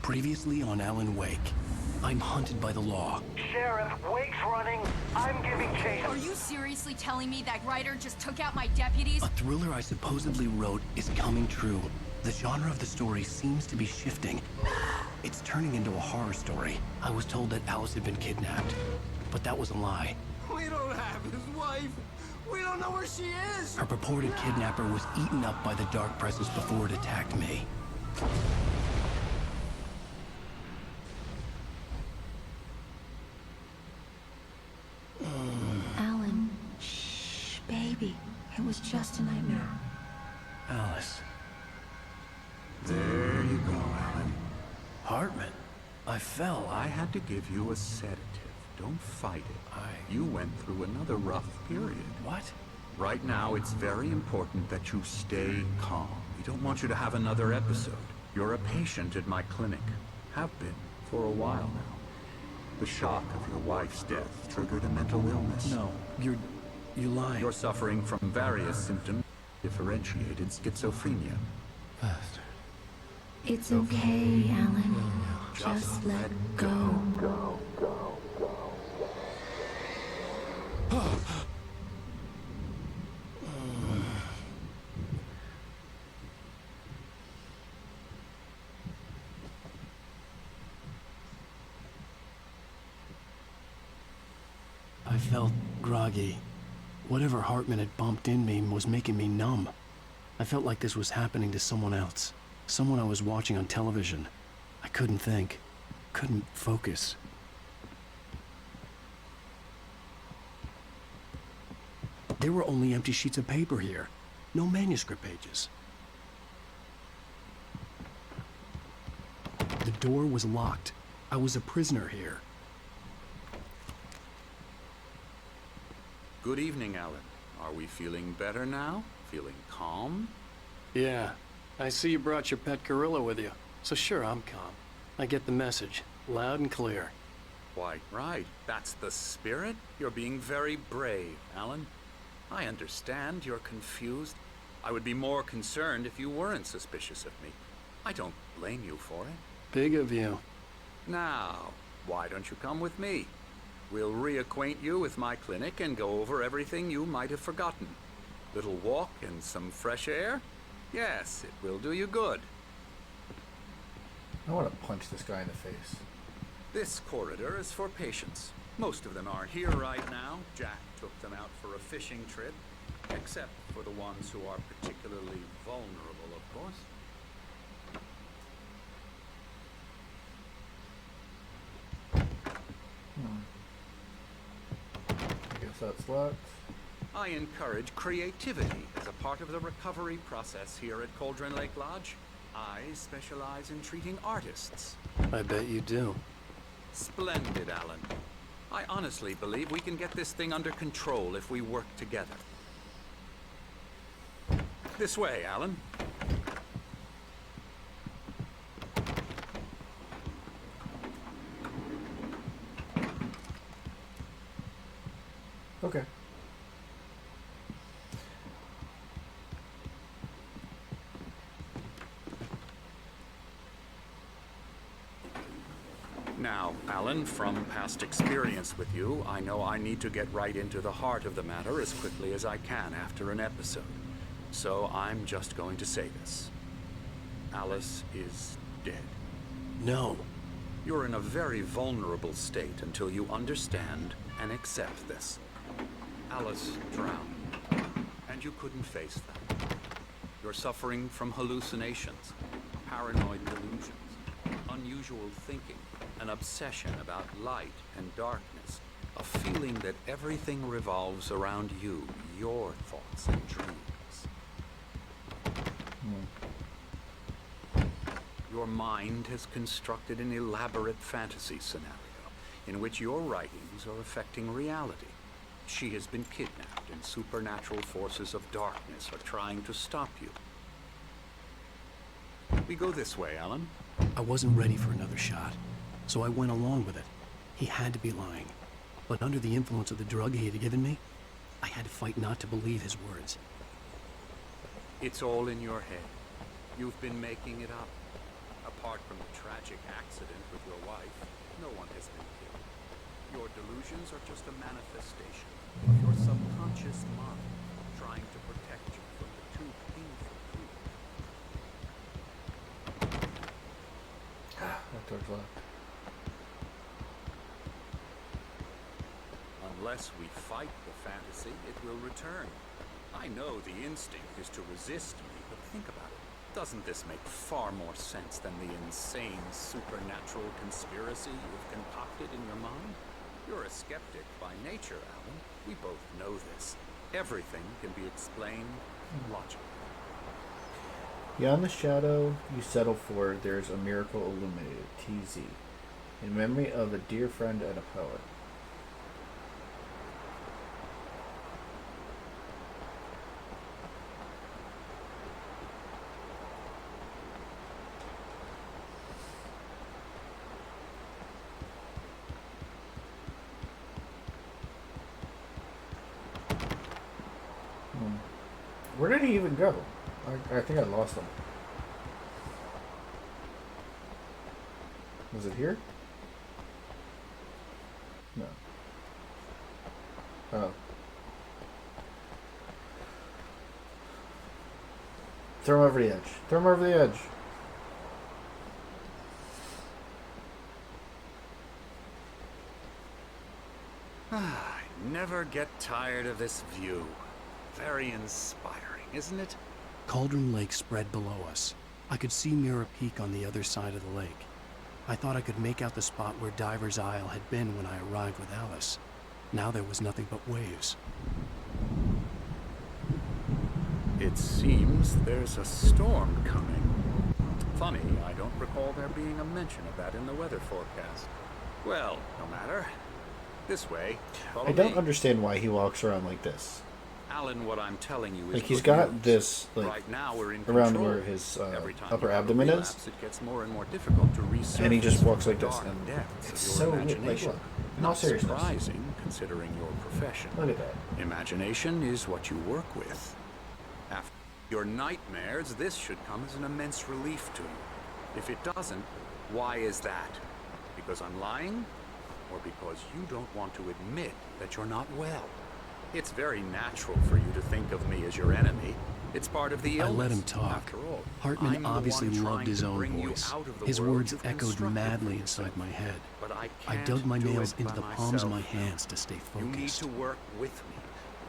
Previously on Alan Wake. I'm hunted by the law. Sheriff, Wake's running. I'm giving chase. Are you seriously telling me that writer just took out my deputies? A thriller I supposedly wrote is coming true. The genre of the story seems to be shifting. It's turning into a horror story. I was told that Alice had been kidnapped, but that was a lie. We don't have his wife. We don't know where she is. Her purported kidnapper was eaten up by the dark presence before it attacked me. Alan, shh, baby. It was just a nightmare. Alice. There you go, Alan. Hartman. I fell. I had to give you a sedative. Don't fight it. You went through another rough period. What? Right now, it's very important that you stay calm. We don't want you to have another episode. You're a patient at my clinic. Have been for a while now. The shock of your wife's death triggered a mental illness. No, you lied. You're suffering from various symptoms, differentiated schizophrenia. Bastard. It's okay, Alan. Just let go. I felt groggy. Whatever Hartman had bumped in me was making me numb. I felt like this was happening to someone else. Someone I was watching on television. I couldn't think. Couldn't focus. There were only empty sheets of paper here. No manuscript pages. The door was locked. I was a prisoner here. Good evening, Alan. Are we feeling better now? Feeling calm? Yeah. I see you brought your pet gorilla with you. So sure, I'm calm. I get the message. Loud and clear. Quite right. That's the spirit. You're being very brave, Alan. I understand you're confused. I would be more concerned if you weren't suspicious of me. I don't blame you for it. Big of you. Now, why don't you come with me? We'll reacquaint you with my clinic and go over everything you might have forgotten. Little walk and some fresh air? Yes, it will do you good. I want to punch this guy in the face. This corridor is for patients. Most of them are here right now. Jack took them out for a fishing trip. Except for the ones who are particularly vulnerable, of course. I guess that's locked. I encourage creativity as a part of the recovery process here at Cauldron Lake Lodge. I specialize in treating artists. I bet you do. Splendid, Alan. I honestly believe we can get this thing under control if we work together. This way, Alan. Okay. Now, Alan, from past experience with you, I know I need to get right into the heart of the matter as quickly as I can after an episode. So I'm just going to say this. Alice is dead. No. You're in a very vulnerable state until you understand and accept this. Alice drowned, and you couldn't face that. You're suffering from hallucinations, paranoid delusions, unusual thinking, an obsession about light and darkness, a feeling that everything revolves around you, your thoughts and dreams. Your mind has constructed an elaborate fantasy scenario in which your writings are affecting reality. She has been kidnapped, and supernatural forces of darkness are trying to stop you. We go this way, Alan. I wasn't ready for another shot, so I went along with it. He had to be lying. But under the influence of the drug he had given me, I had to fight not to believe his words. It's all in your head. You've been making it up. Apart from the tragic accident with your wife, no one has been killed. Your delusions are just a manifestation of your subconscious mind trying to protect you from the too painful truth. That door's locked. Unless we fight the fantasy, it will return. I know the instinct is to resist me, but think about it. Doesn't this make far more sense than the insane supernatural conspiracy you've concocted in your mind? You're a skeptic by nature, Alan. We both know this. Everything can be explained logically. Beyond the shadow you settle for, there's a miracle illuminated. TZ. In memory of a dear friend and a poet. Where did he even go? I think I lost him. Was it here? No. Oh. Throw him over the edge. Throw him over the edge. I never get tired of this view. Very inspiring, isn't it? Cauldron Lake spread below us. I could see Mirror Peak on the other side of the lake. I thought I could make out the spot where Diver's Isle had been when I arrived with Alice. Now there was nothing but waves. It seems there's a storm coming. Funny, I don't recall there being a mention of that in the weather forecast. Well, no matter. This way. Follow I don't me. understand why he walks around like this. Alan, what I'm telling you is Like he's good got news. this like Right now we're in around control. where his Every time upper you have a abdomen relapse, is, it gets more and more difficult to resurface and he just walks from like the this. dark And depths it's of so your weird. Like, imagination. look, in all Not seriousness, surprising, considering your profession. look at that. Imagination is what you work with. After your nightmares, this should come as an immense relief to you. If it doesn't, why is that? Because I'm lying? Or because you don't want to admit that you're not well? It's very natural for you to think of me as your enemy. It's part of the I illness. let him talk. After all, Hartman I'm the obviously one loved trying his to own bring you voice. out of the His world words you've echoed constructed madly for inside yourself. my head. But I I can't dug my do nails it into by the palms of my myself. hands to stay You need focused. to work with me.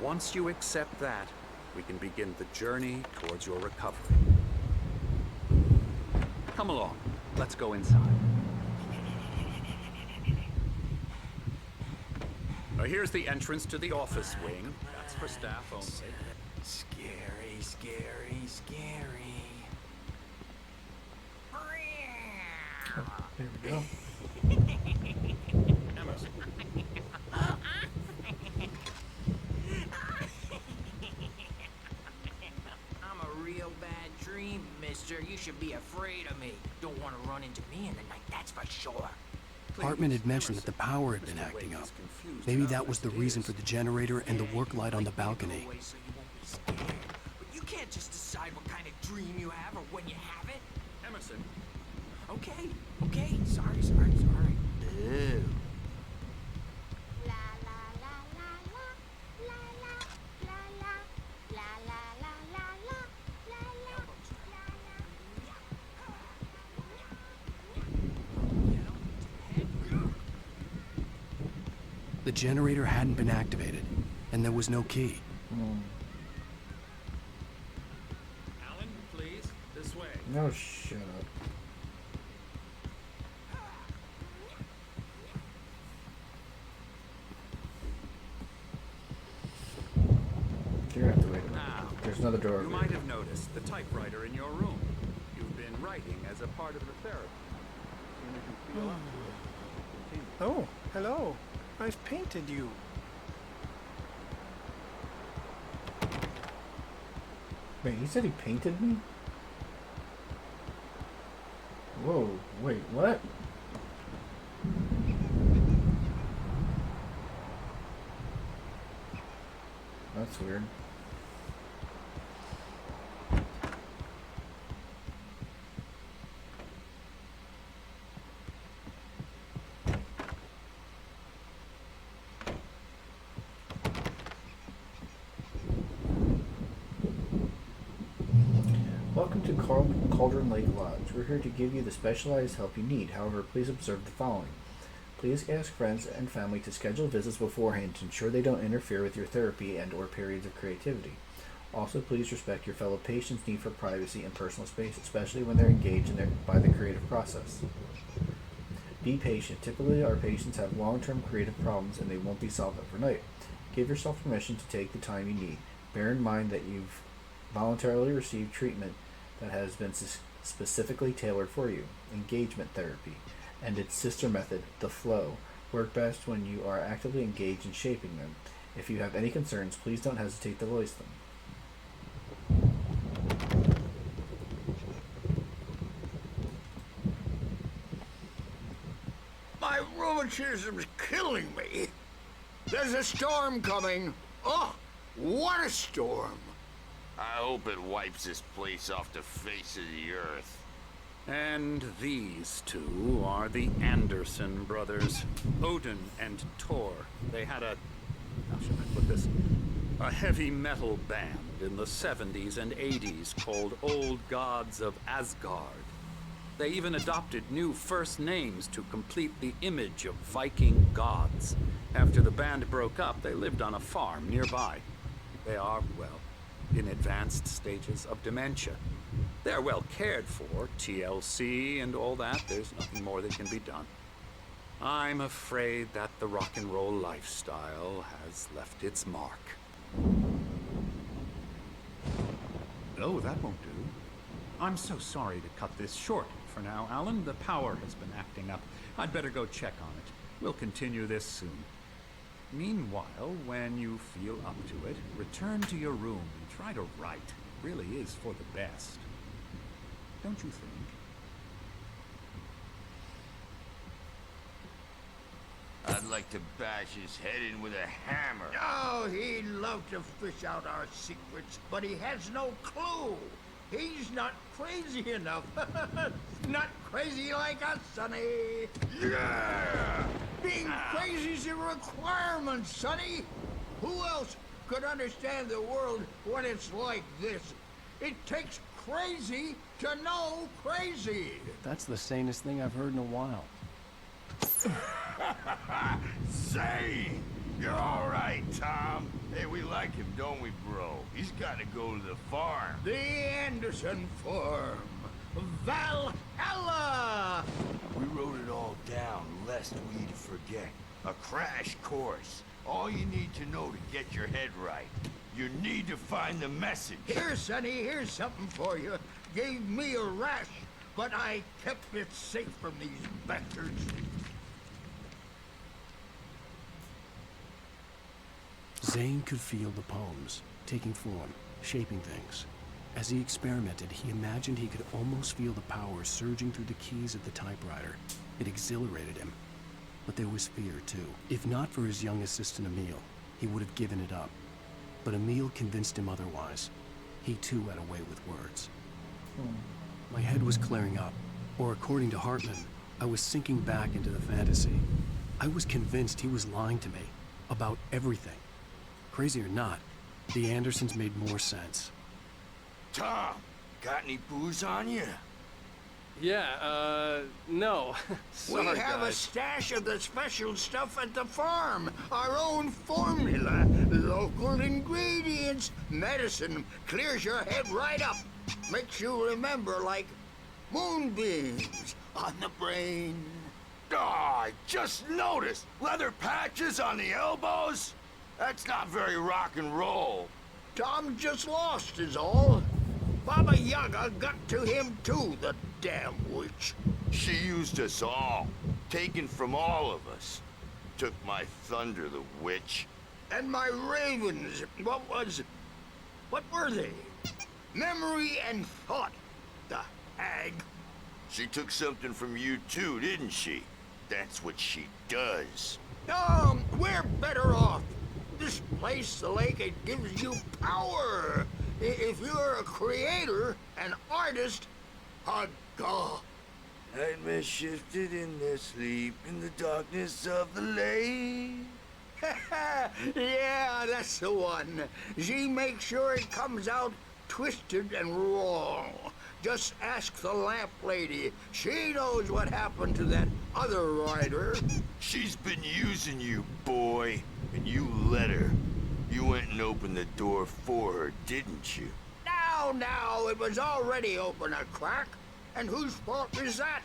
Once you accept that, we can begin the journey towards your recovery. Come along. Let's go inside. Now here's the entrance to the office wing. That's for staff only. Scary, scary, scary. There we go. Emerson. I'm a real bad dream, mister. You should be afraid of me. Don't want to run into me in the night, that's for sure. Hartman had mentioned that the power had been acting up. Maybe that was the reason for the generator and the work light on the balcony. So you won't be scared. But you can't just decide what kind of dream you have or when you have it. Emerson. Okay, okay. Sorry. Ew. The generator hadn't been activated, and there was no key. Alan, please. This way. No, shut up. You're gonna have to wait a minute. Now, There's another door. you over might here. have noticed the typewriter in your room. You've been writing as a part of the therapy. Soon as you feel up to it, continue. Oh, hello. I've painted you. Wait, he said he painted me? Whoa, wait, what? That's weird. Cauldron Lake Lodge. We're here to give you the specialized help you need. However, please observe the following. Please ask friends and family to schedule visits beforehand to ensure they don't interfere with your therapy and or periods of creativity. Also, please respect your fellow patients' need for privacy and personal space, especially when they're engaged by the creative process. Be patient. Typically, our patients have long-term creative problems and they won't be solved overnight. Give yourself permission to take the time you need. Bear in mind that you've voluntarily received treatment that has been specifically tailored for you. Engagement therapy and its sister method, the flow, work best when you are actively engaged in shaping them. If you have any concerns, please don't hesitate to voice them. My rheumatism's killing me. There's a storm coming. Oh, what a storm. I hope it wipes this place off the face of the earth. And these two are the Anderson brothers, Odin and Tor. They had how should I put this? A heavy metal band in the 70s and 80s called Old Gods of Asgard. They even adopted new first names to complete the image of Viking gods. After the band broke up, they lived on a farm nearby. They are, well, in advanced stages of dementia. They're well cared for, TLC and all that. There's nothing more that can be done. I'm afraid that the rock and roll lifestyle has left its mark. No, that won't do. I'm so sorry to cut this short for now, Alan. The power has been acting up. I'd better go check on it. We'll continue this soon. Meanwhile, when you feel up to it, return to your room and try to write. It really is for the best. Don't you think? I'd like to bash his head in with a hammer. Oh, he'd love to fish out our secrets, but he has no clue. He's not crazy enough. Not crazy like us, Sonny. Yeah! Being crazy's a requirement, Sonny. Who else could understand the world when it's like this? It takes crazy to know crazy. That's the sanest thing I've heard in a while. Sane! You're all right, Tom. Hey, we like him, don't we, bro? He's got to go to the farm. The Anderson farm. Valhalla! We wrote it all down, lest we forget. A crash course. All you need to know to get your head right. You need to find the message. Here, Sonny, here's something for you. Gave me a rash, but I kept it safe from these bastards. Zane could feel the poems, taking form, shaping things. As he experimented, he imagined he could almost feel the power surging through the keys of the typewriter. It exhilarated him. But there was fear, too. If not for his young assistant Emil, he would have given it up. But Emil convinced him otherwise. He too had a way with words. My head was clearing up, or according to Hartman, I was sinking back into the fantasy. I was convinced he was lying to me about everything. Crazy or not, the Andersons made more sense. Tom, got any booze on you? Yeah, no. Sorry, we have guys. a stash of the special stuff at the farm. Our own formula. Local ingredients. Medicine clears your head right up. Makes you remember like moonbeams on the brain. Oh, I just noticed. Leather patches on the elbows? That's not very rock and roll. Tom just lost is all. Baba Yaga got to him too, the damn witch. She used us all. Taken from all of us. Took my thunder, the witch. And my ravens, what were they? Memory and thought, the hag. She took something from you too, didn't she? That's what she does. We're better off. This place, the lake, it gives you power. If you're a creator, an artist, a god. Nightmare shifted in their sleep in the darkness of the lake. Yeah, that's the one. She makes sure it comes out twisted and wrong. Just ask the lamp lady. She knows what happened to that other rider. She's been using you, boy, and you let her. You went and opened the door for her, didn't you? Now, it was already open a crack. And whose fault is that?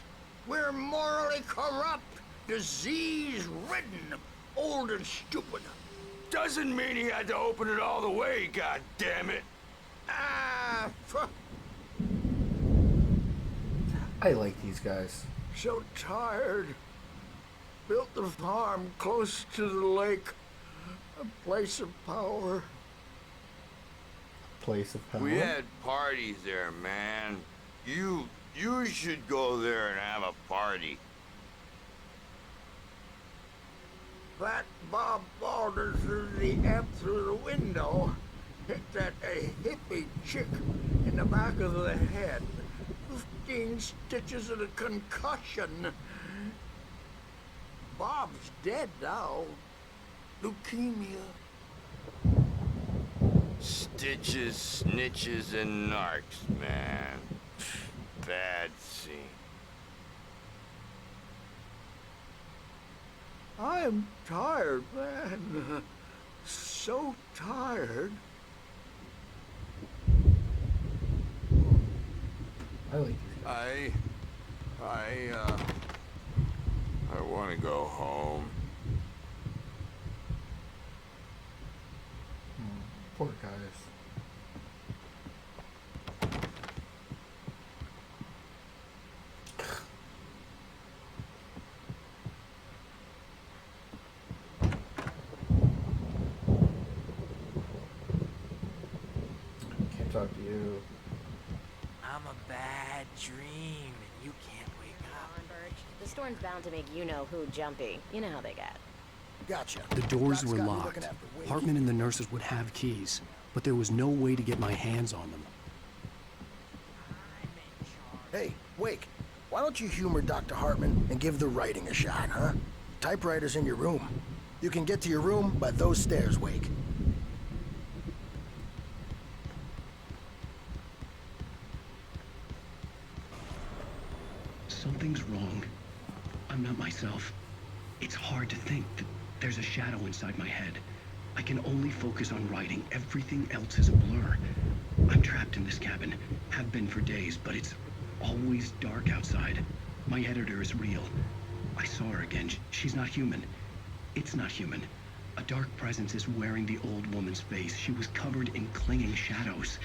We're morally corrupt, disease-ridden, old and stupid. Doesn't mean he had to open it all the way, goddammit. I like these guys. So tired. Built the farm close to the lake. A place of power. Place of power. We had parties there, man. You should go there and have a party. Fat Bob Balder threw the amp through the window. Hit that hippie chick in the back of the head. 15 stitches and a concussion. Bob's dead now. Leukemia. Stitches, snitches, and narcs, man. Bad scene. I am tired, man. So tired. I like these guys. I want to go home. Poor guys. Can't talk to you. I'm a bad dream, and you can't wake up. Come on, Birch. The storm's bound to make you-know-who jumpy. You know how they get. Gotcha. The doors were Doc's got me locked. looking after Wake. Hartman and the nurses would have keys, but there was no way to get my hands on them. Hey, Wake, why don't you humor Dr. Hartman and give the writing a shot, huh? Typewriter's in your room. You can get to your room by those stairs, Wake. Something's wrong. I'm not myself. It's hard to think that there's a shadow inside my head. I can only focus on writing. Everything else is a blur. I'm trapped in this cabin. Have been for days, but it's always dark outside. My editor is real. I saw her again. She's not human. It's not human. A dark presence is wearing the old woman's face. She was covered in clinging shadows.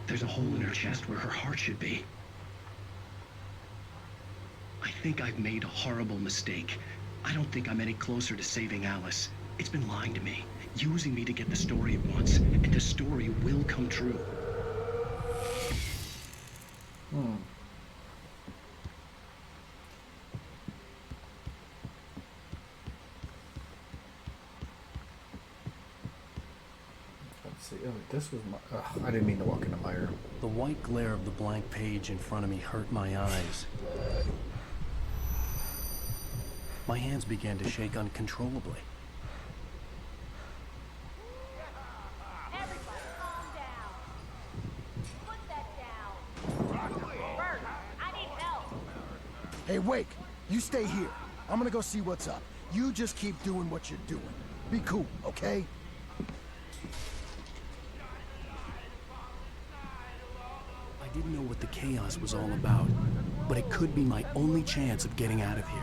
There's a hole in her chest where her heart should be. I think I've made a horrible mistake. I don't think I'm any closer to saving Alice. It's been lying to me, using me to get the story it wants, and the story will come true. Let's see. Oh, this was my... I didn't mean to walk into Meyer. The white glare of the blank page in front of me hurt my eyes. My hands began to shake uncontrollably. Everybody, calm down. Put that down. Bert, I need help. Hey, Wake, you stay here. I'm gonna go see what's up. You just keep doing what you're doing. Be cool, okay? I didn't know what the chaos was all about, but it could be my only chance of getting out of here.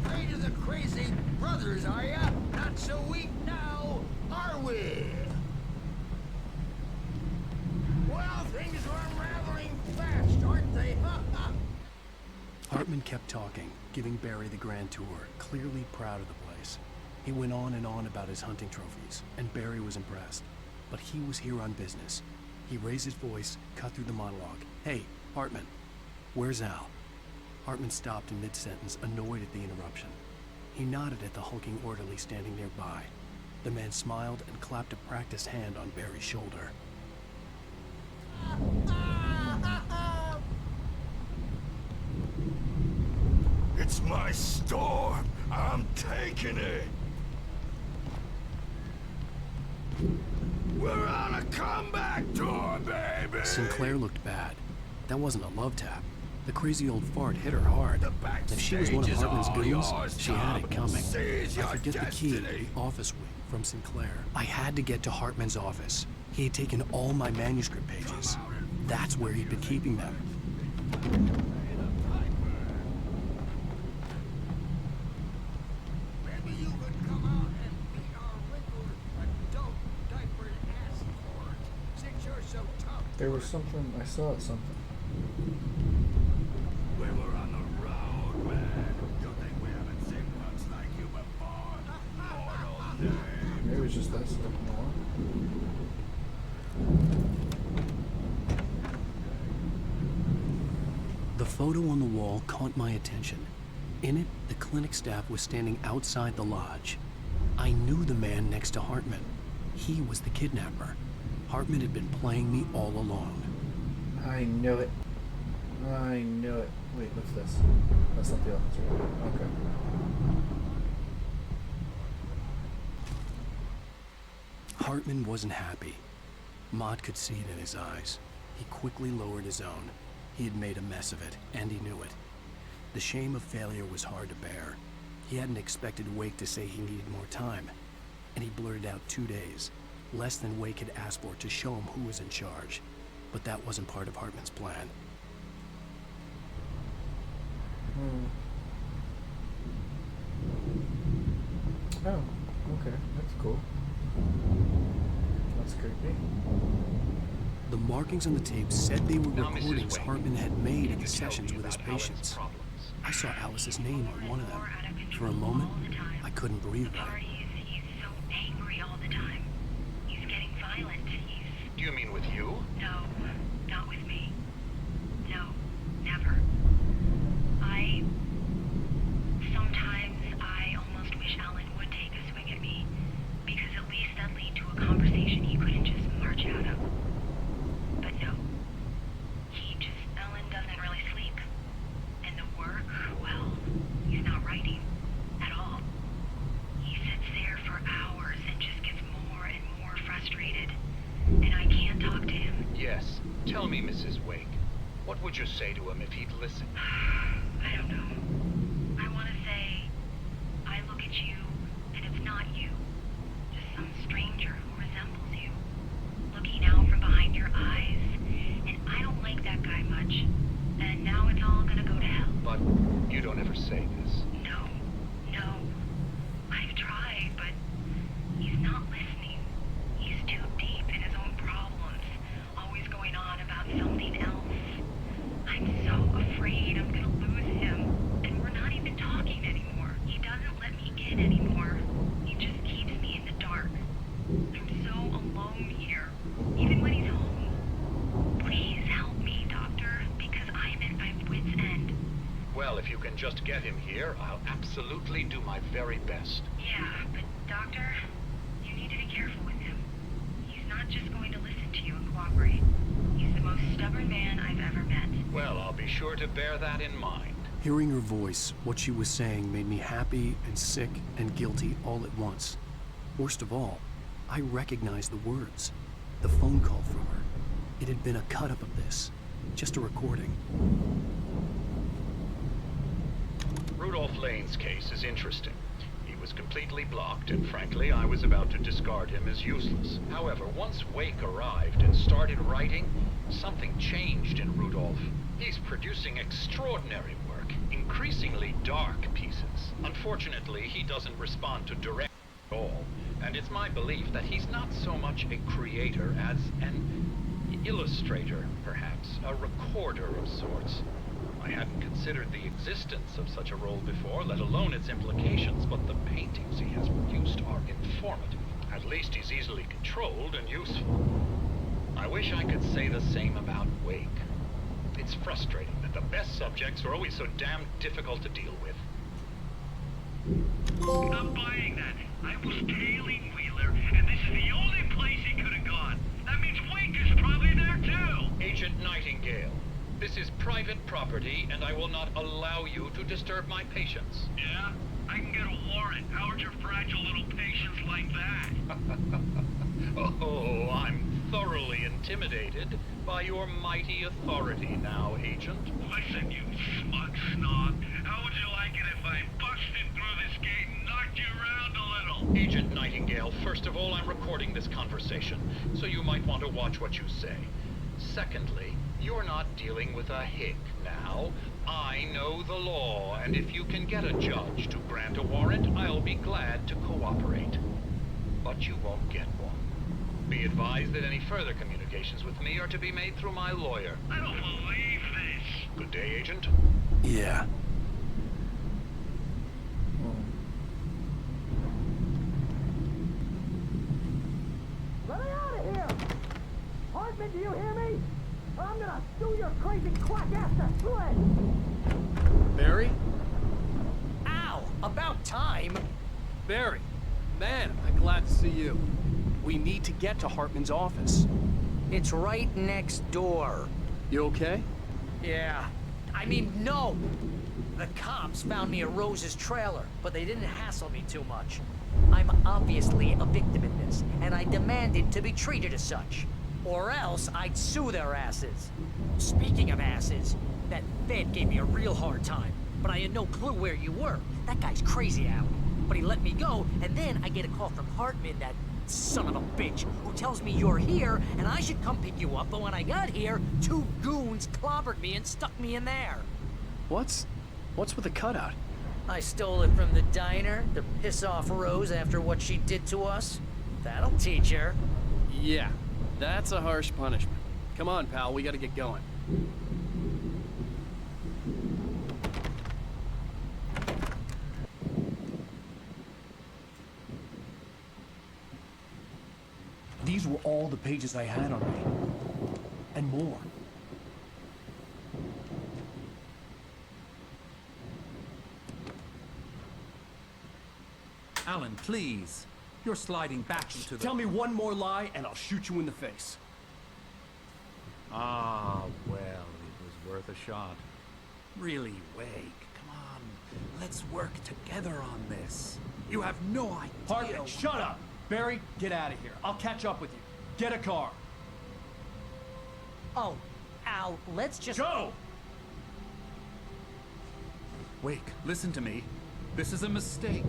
Afraid of the crazy brothers, are ya? Not so weak now, are we? Well, things are unraveling fast, aren't they? Hartman kept talking, giving Barry the grand tour, clearly proud of the place. He went on and on about his hunting trophies, and Barry was impressed. But he was here on business. He raised his voice, cut through the monologue. Hey, Hartman, where's Al? Hartman stopped in mid-sentence, annoyed at the interruption. He nodded at the hulking orderly standing nearby. The man smiled and clapped a practiced hand on Barry's shoulder. It's my storm. I'm taking it. We're on a comeback tour, baby! Sinclair looked bad. That wasn't a love tap. The crazy old fart hit her hard. If she was one of Hartman's goons, she had it coming. I could get the key to the office wing from Sinclair. I had to get to Hartman's office. He had taken all my manuscript pages. That's where he'd been keeping them. Maybe you could come out and beat our wrinkled adult diaper ass for it, since you're so tough. There was something, I saw something. We were on the road, man. You think we haven't seen punks like you before? Mortal day. Maybe it was just that stuff more. The photo on the wall caught my attention. In it, the clinic staff was standing outside the lodge. I knew the man next to Hartman. He was the kidnapper. Hartman had been playing me all along. I knew it. I knew it. Wait, what's this? That's not the office, right? Okay. Hartman wasn't happy. Maud could see it in his eyes. He quickly lowered his own. He had made a mess of it, and he knew it. The shame of failure was hard to bear. He hadn't expected Wake to say he needed more time, and he blurted out 2 days, less than Wake had asked for to show him who was in charge. But that wasn't part of Hartman's plan. Oh, okay, that's cool. That's creepy. The markings on the tape said they were recordings Hartman had made at the sessions with his patients. I saw Alice's name on one of them. For a moment, I couldn't breathe right. He's so angry all the time. He's getting violent. Do you mean with you? No, not with me. No, never. Sometimes I almost wish Alan would take a swing at me, because at least that'd lead to a conversation he couldn't just march out of. But no. Alan doesn't really sleep. And the work, well, he's not writing at all. He sits there for hours and just gets more and more frustrated. And I can't talk to him. Yes. Tell me, Mrs. Wake. What would you say to him if he'd listen? I don't know. I want to say, I look at you, and it's not you. Just some stranger who resembles you. Looking out from behind your eyes, and I don't like that guy much. And now it's all gonna go to hell. But you don't ever say this. No. I've tried, but he's not listening. He's too deep in his own problems, always going on about something else. I'm so afraid I'm gonna lose him, and we're not even talking anymore. He doesn't let me in anymore. He just keeps me in the dark. I'm so alone here, even when he's home. Please help me, Doctor, because I'm at my wit's end. Well, if you can just get him here, I'll absolutely do my very best. Yeah, but Doctor, you need to be careful with him. He's not just going to listen to you and cooperate. He's the most stubborn man I've ever met. Well, I'll be sure to bear that in mind. Hearing her voice, what she was saying made me happy and sick and guilty all at once. Worst of all, I recognized the words. The phone call from her. It had been a cut-up of this. Just a recording. Rudolph Lane's case is interesting. He was completely blocked, and frankly, I was about to discard him as useless. However, once Wake arrived and started writing, something changed in Rudolph. He's producing extraordinary work, increasingly dark pieces. Unfortunately, he doesn't respond to direct at all, and it's my belief that he's not so much a creator as an illustrator, perhaps, a recorder of sorts. I hadn't considered the existence of such a role before, let alone its implications, but the paintings he has produced are informative. At least he's easily controlled and useful. I wish I could say the same about Wake. It's frustrating that the best subjects are always so damn difficult to deal with. I'm buying that. I was tailing Wheeler, and this is the only place he could have gone. That means Wake is probably there too. Agent Nightingale, this is private property, and I will not allow you to disturb my patients. Yeah? I can get a warrant. Howard your fragile little patients like that? Oh, I'm thoroughly intimidated by your mighty authority now, Agent. Listen, you smug snob. How would you like it if I busted through this gate and knocked you around a little? Agent Nightingale, first of all, I'm recording this conversation, so you might want to watch what you say. Secondly, you're not dealing with a hick now. I know the law, and if you can get a judge to grant a warrant, I'll be glad to cooperate. But you won't get one. Be advised that any further communications with me are to be made through my lawyer. I don't believe this. Good day, Agent. Yeah. Let me out of here! Hartman, do you hear me? Or I'm gonna sue your crazy quack ass to shreds! Barry? Ow! About time! Barry. Man, I'm glad to see you. We need to get to Hartman's office. It's right next door. You okay? Yeah. I mean, no! The cops found me at Rose's trailer, but they didn't hassle me too much. I'm obviously a victim in this, and I demanded to be treated as such. Or else I'd sue their asses. Speaking of asses, that Fed gave me a real hard time, but I had no clue where you were. That guy's crazy, Al. But he let me go, and then I get a call from Hartman, that son of a bitch, who tells me you're here, and I should come pick you up, but when I got here, 2 goons clobbered me and stuck me in there. What's with the cutout? I stole it from the diner to piss off Rose after what she did to us. That'll teach her. Yeah, that's a harsh punishment. Come on, pal, we gotta get going. These were all the pages I had on me. And more. Alan, please. You're sliding back into the... Tell me one more lie and I'll shoot you in the face. Ah, well, it was worth a shot. Really, Wake, come on. Let's work together on this. You have no idea... Hartman, shut up! Barry, get out of here. I'll catch up with you. Get a car. Oh, Al, let's just... Go! Wake, listen to me. This is a mistake.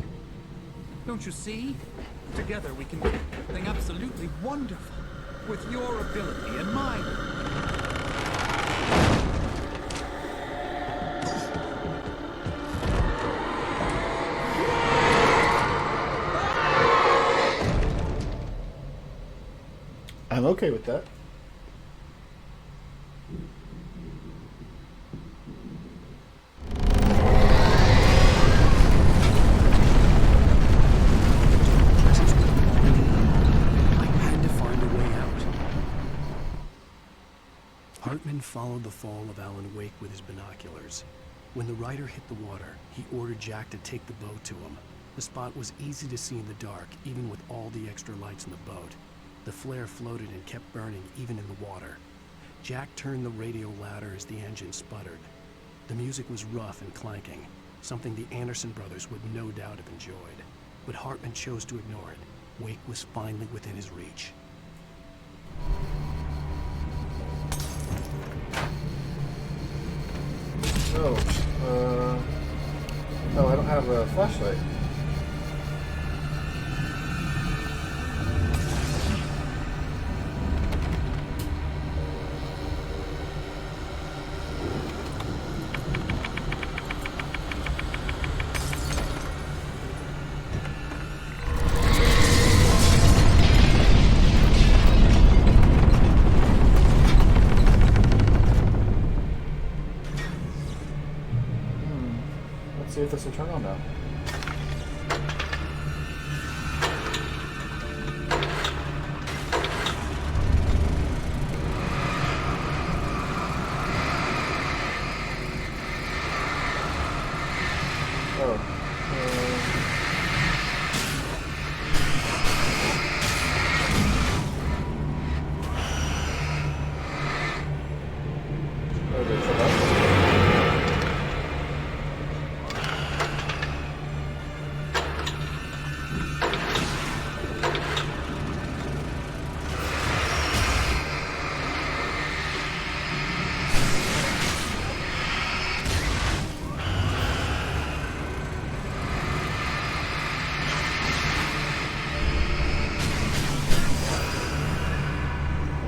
Don't you see? Together we can do something absolutely wonderful. With your ability and mine. I'm okay with that. Hartman followed the fall of Alan Wake with his binoculars. When the rider hit the water, he ordered Jack to take the boat to him. The spot was easy to see in the dark, even with all the extra lights in the boat. The flare floated and kept burning even in the water. Jack turned the radio louder as the engine sputtered. The music was rough and clanking, something the Anderson brothers would no doubt have enjoyed. But Hartman chose to ignore it. Wake was finally within his reach. Oh, I don't have a flashlight. See if this will turn on now.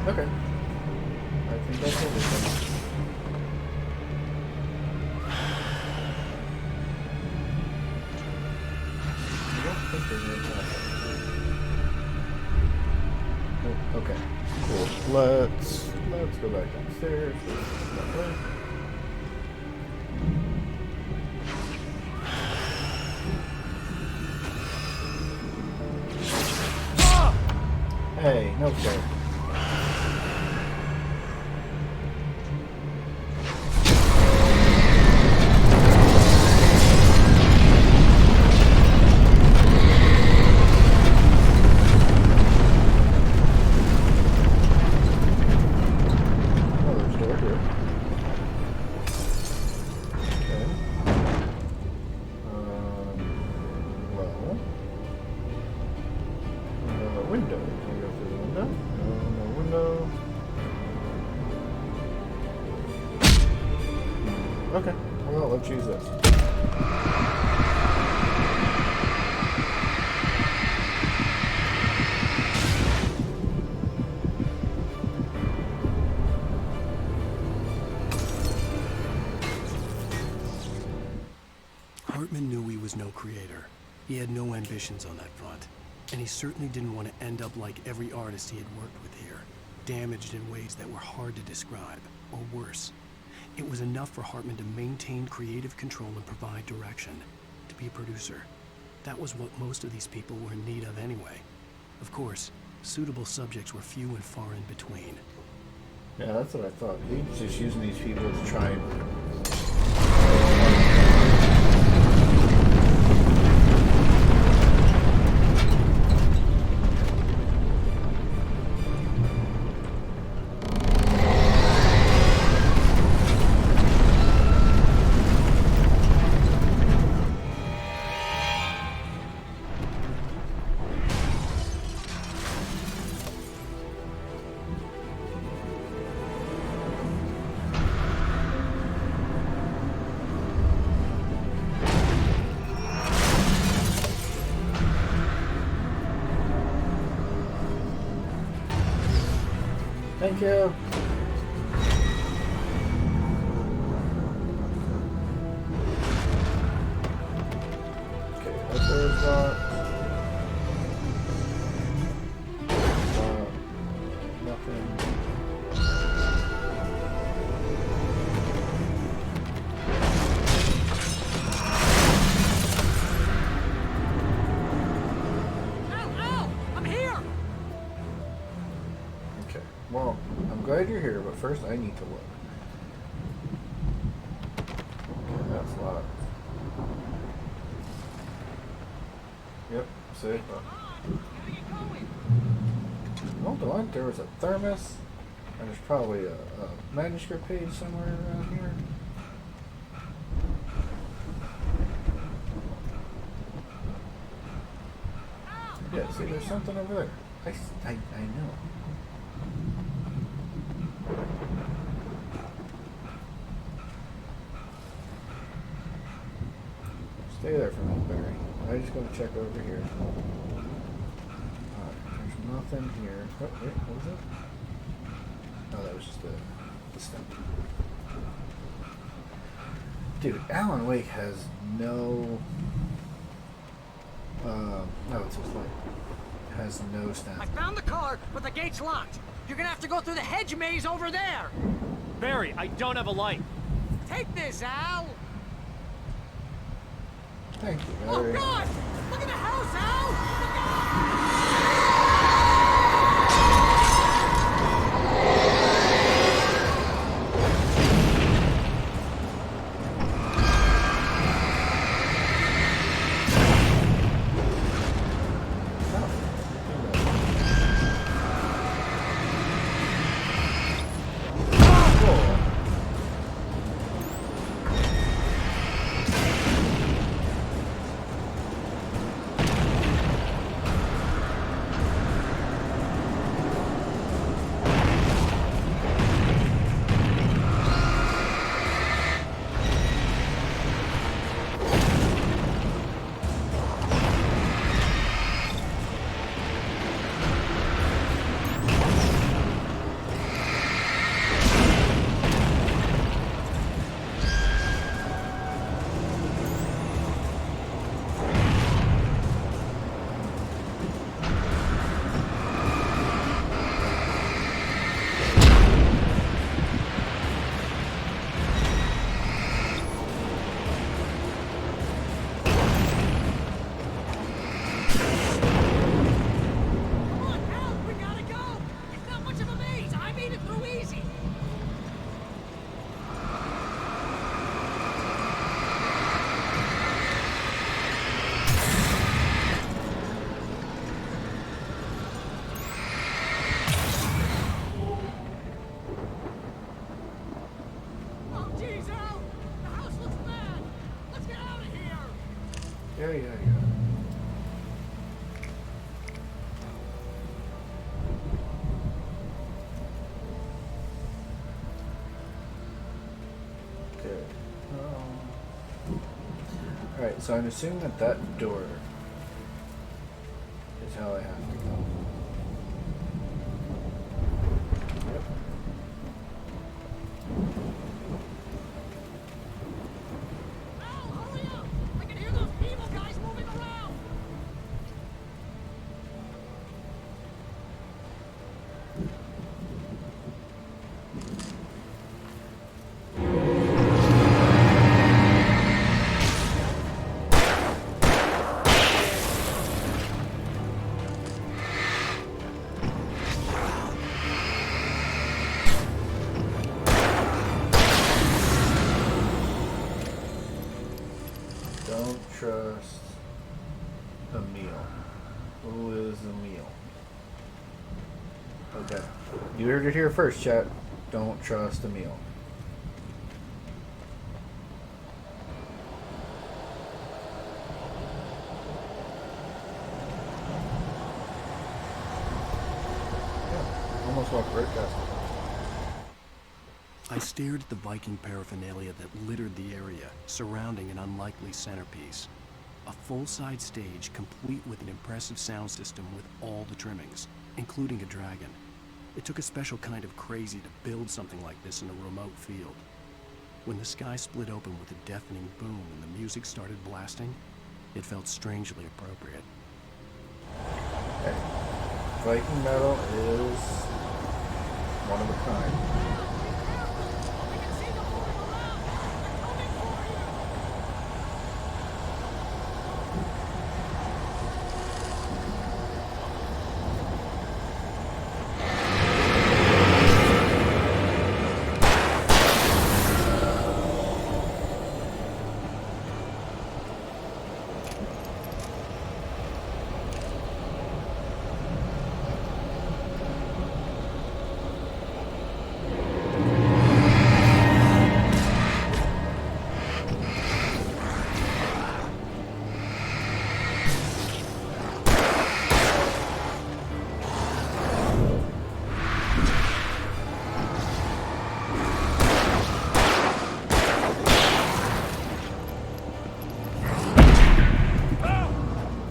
Okay. I think that's everything. I don't think there's anything else. Oh, okay. Cool. Let's go back downstairs. That way. Hey, no fair. Okay, well, let's use this. Hartman knew he was no creator. He had no ambitions on that front. And he certainly didn't want to end up like every artist he had worked with here, damaged in ways that were hard to describe, or worse. It was enough for Hartman to maintain creative control and provide direction, to be a producer. That was what most of these people were in need of anyway. Of course, suitable subjects were few and far in between. Yeah, that's what I thought. He's just using these people to try and... Thank you. Okay, that door's locked. Nothing. Al! I'm here! Okay, well, I'm glad you're here, but first I need to look. Okay, that's locked. Yep, safe. Hold on, there was a thermos, and there's probably a manuscript page somewhere around here. Yeah, see, there's something over there. I know. Stay there for a minute, Barry. I just gotta check over here. Alright, there's nothing here. Oh, wait, what was it? Oh, that was just the stump. Dude, Alan Wake has no... no, it's his light. Has no stamina. I found the car, but the gate's locked. You're gonna have to go through the hedge maze over there. Barry, I don't have a light. Take this, Al. Thank you, Oh, Barry. God! Look at the house, Al! Look yeah. Okay. Alright, so I'm assuming that that door is how I have to go. Yep. Don't trust Emil. Who is Emil? Okay. You heard it here first, chat. Don't trust Emil. Yeah, almost walked right past it. I stared at the Viking paraphernalia that littered the area, surrounding an unlikely centerpiece. A full-size stage complete with an impressive sound system with all the trimmings, including a dragon. It took a special kind of crazy to build something like this in a remote field. When the sky split open with a deafening boom and the music started blasting, it felt strangely appropriate. Okay. Viking metal is one of a kind.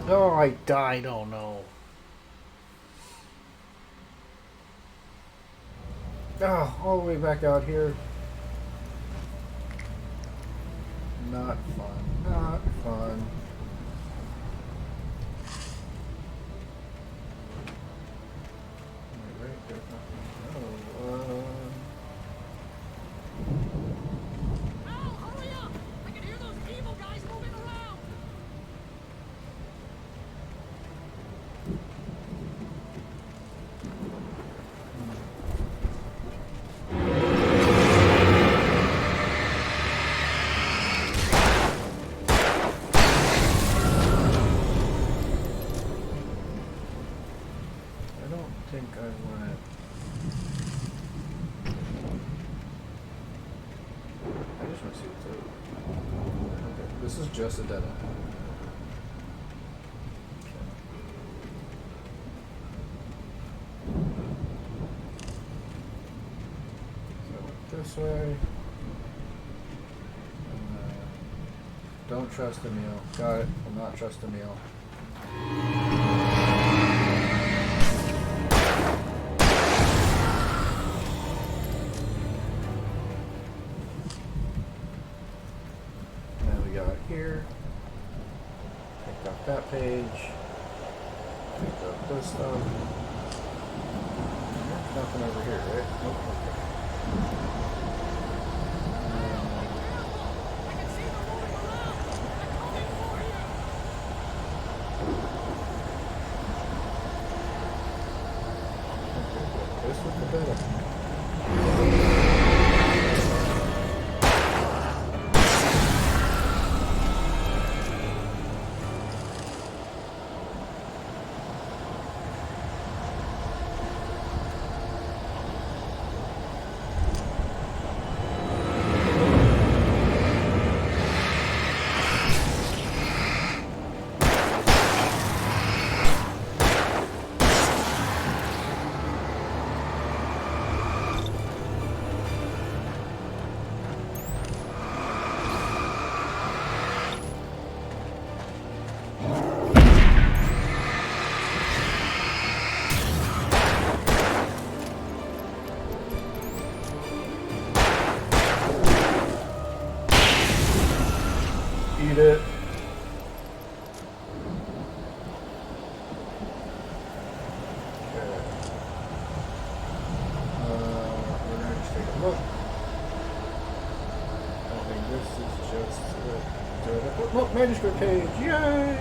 Oh, I died. Oh no. Oh, all the way back out here. Not fun. Not fun. Right, there's nothing. I don't think I went. I just want to see what's over. Okay, this is just a dead end. So this way. Don't trust Emil. Got it. Will not trust Emil. Here, pick up that page, pick up this stuff. There's nothing over here, right? Nope, okay. This was the better. Read it. We're gonna just take a look. I think this is just look, manuscript page. Yay!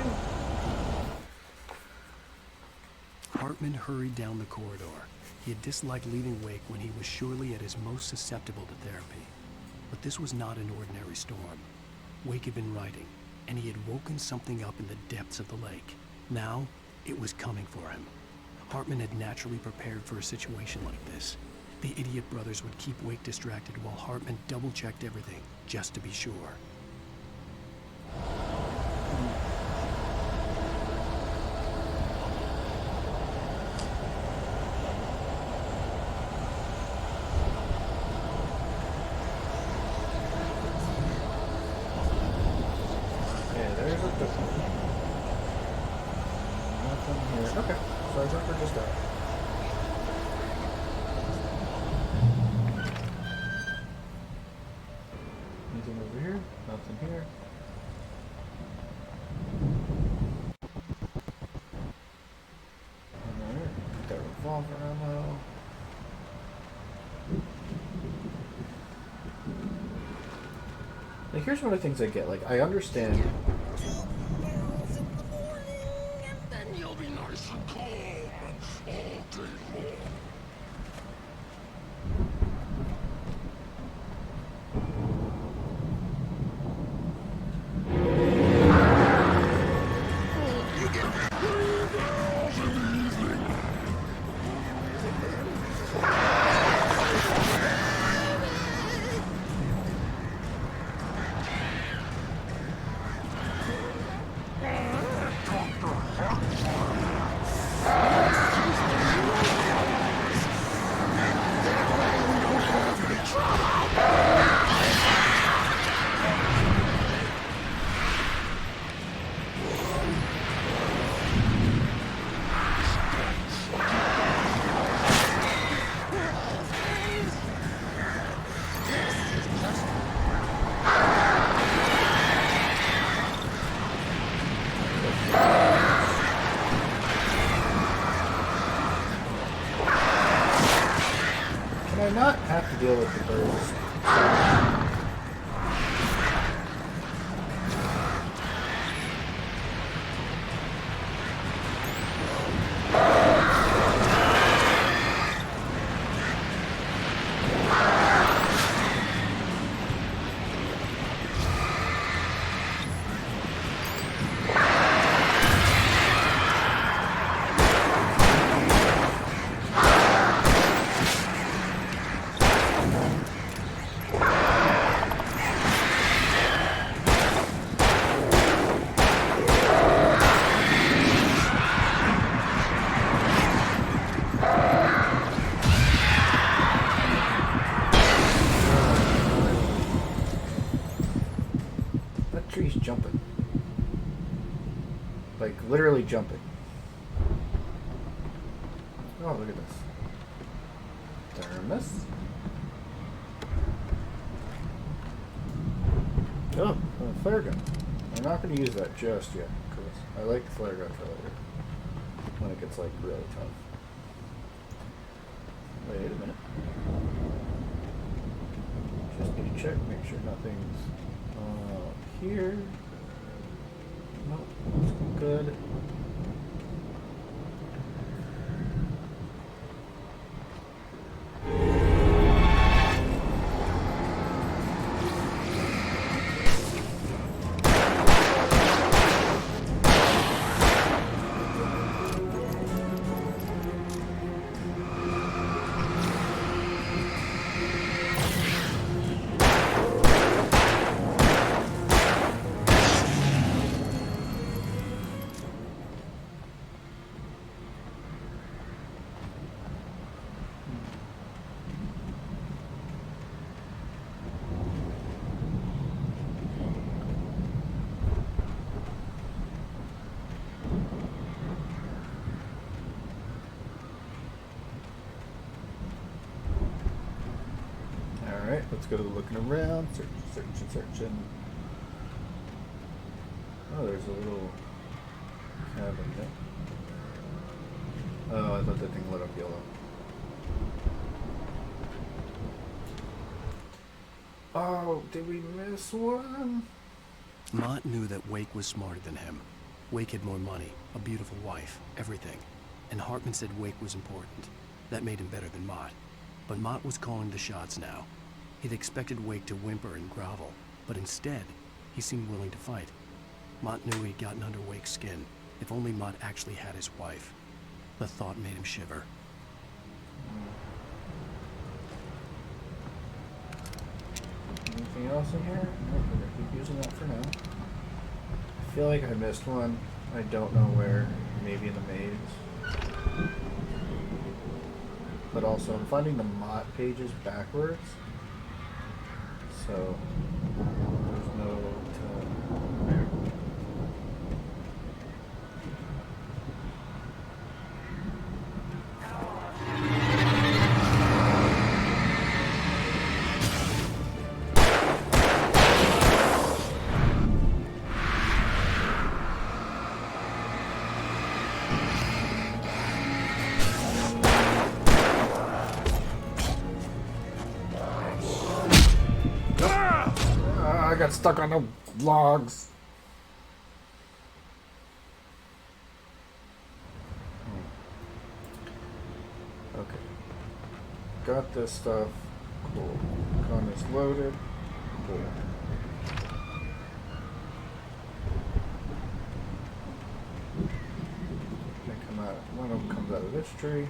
Hartman hurried down the corridor. He had disliked leaving Wake when he was surely at his most susceptible to therapy. But this was not an ordinary storm. Wake had been writing, and he had woken something up in the depths of the lake. Now, it was coming for him. Hartman had naturally prepared for a situation like this. The idiot brothers would keep Wake distracted while Hartman double-checked everything, just to be sure. Okay, so I think we're just out. Anything over here? Nothing here. Alright, got revolver ammo. Like, here's one of the things I get. Like, I understand. Can I not have to deal with the birds? Tree's jumping. Like, literally jumping. Oh, look at this. Thermos. Oh, a flare gun. I'm not going to use that just yet, because I like the flare gun for later. When it gets, like, really tough. Wait a minute. Just need to check, make sure nothing's here. Nope, that's good. Alright, let's go to the looking around, searching. Oh, there's a little cabin there. Oh, I thought that thing lit up yellow. Oh, did we miss one? Mott knew that Wake was smarter than him. Wake had more money, a beautiful wife, everything. And Hartman said Wake was important. That made him better than Mott. But Mott was calling the shots now. He'd expected Wake to whimper and grovel, but instead, he seemed willing to fight. Mott knew he'd gotten under Wake's skin. If only Mott actually had his wife. The thought made him shiver. Anything else in here? Nope, we're gonna keep using that for now. I feel like I missed one. I don't know where. Maybe in the maze. But also, I'm finding the Mott pages backwards. So, there's no telling. I got stuck on the logs. Okay. Got this stuff. Cool. Gun is loaded. Cool. They come out. One of them comes out of this tree.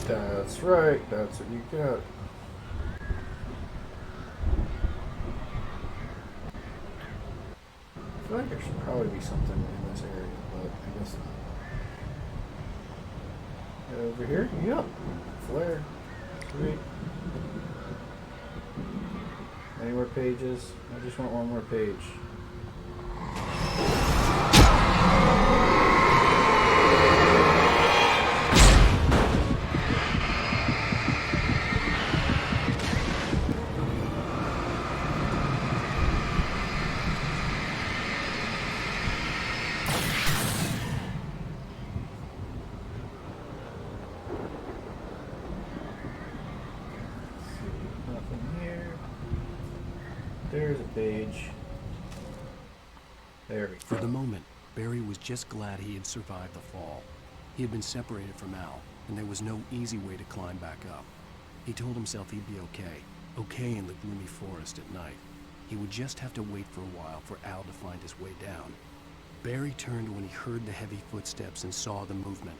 That's right, that's what you get. I feel like there should probably be something in this area, but I guess not. Over here? Yep. Flare. Sweet. Any more pages? I just want one more page. There's a page. There we go. For the moment, Barry was just glad he had survived the fall. He had been separated from Al, and there was no easy way to climb back up. He told himself he'd be okay. Okay in the gloomy forest at night. He would just have to wait for a while for Al to find his way down. Barry turned when he heard the heavy footsteps and saw the movement.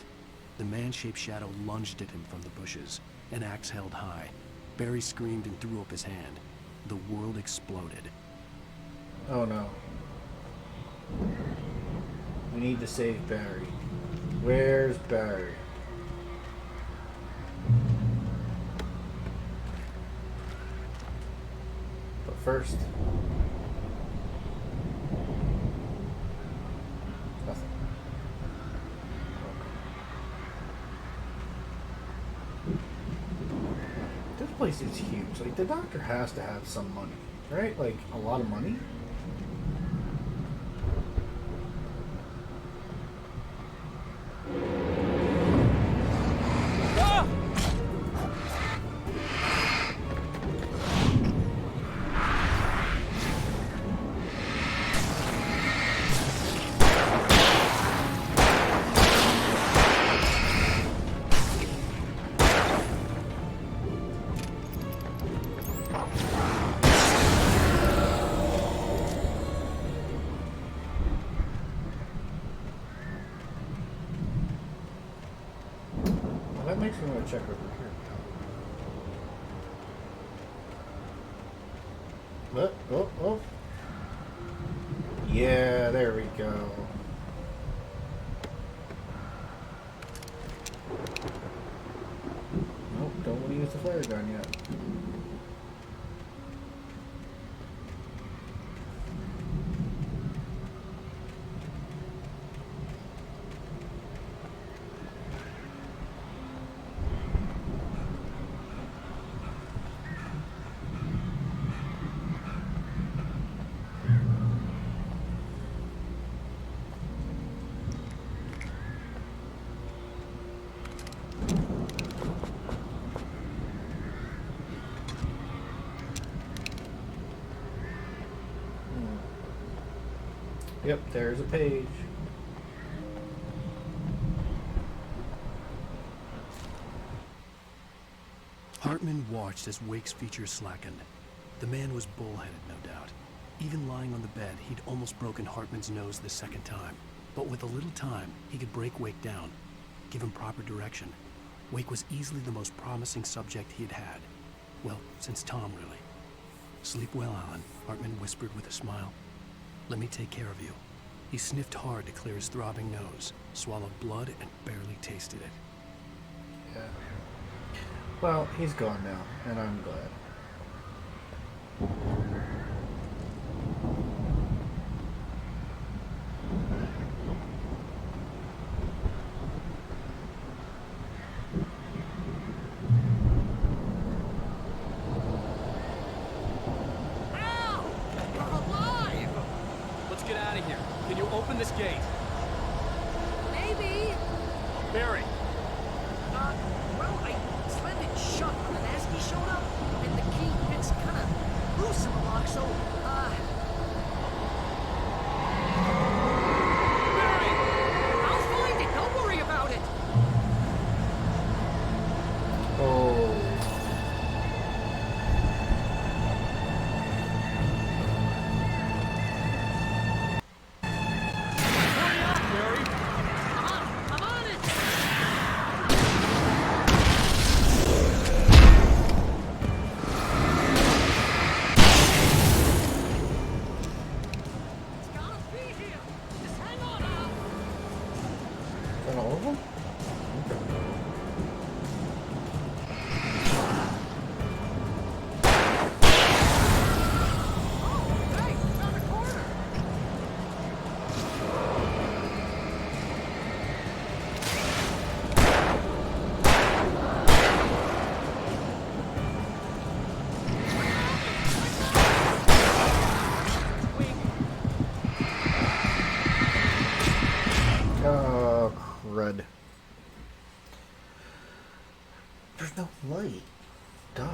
The man-shaped shadow lunged at him from the bushes, an axe held high. Barry screamed and threw up his hand. The world exploded. Oh no. We need to save Barry. Where's Barry? But first... nothing. This place is huge. Like, the doctor has to have some money, right? Like, a lot of money? makes me want to check over here. Oh. Yeah, there we go. Nope, don't want to use the flare gun yet. Yep, there's a page. Hartman watched as Wake's features slackened. The man was bullheaded, no doubt. Even lying on the bed, he'd almost broken Hartman's nose the second time. But with a little time, he could break Wake down, give him proper direction. Wake was easily the most promising subject he had had. Well, since Tom, really. Sleep well, Alan, Hartman whispered with a smile. Let me take care of you. He sniffed hard to clear his throbbing nose, swallowed blood, and barely tasted it. Yeah. Well, he's gone now, and I'm glad. Open this gate. Maybe. Barry. Well, I slammed it shut when the nasty showed up, and the key fits kind of loose in the lock, so, Barry! I'll find it, don't worry about it! Oh. Crud. There's no light. Duh.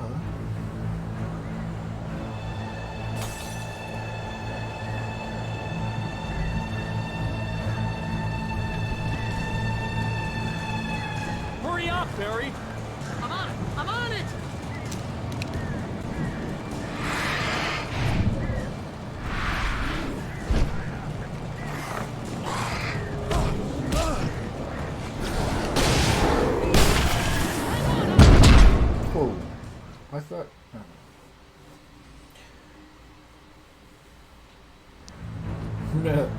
Hurry up, Barry! I'm on it! I'm on it! Oh, I thought. No.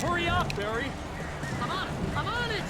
Hurry up, Barry! I'm on it! I'm on it!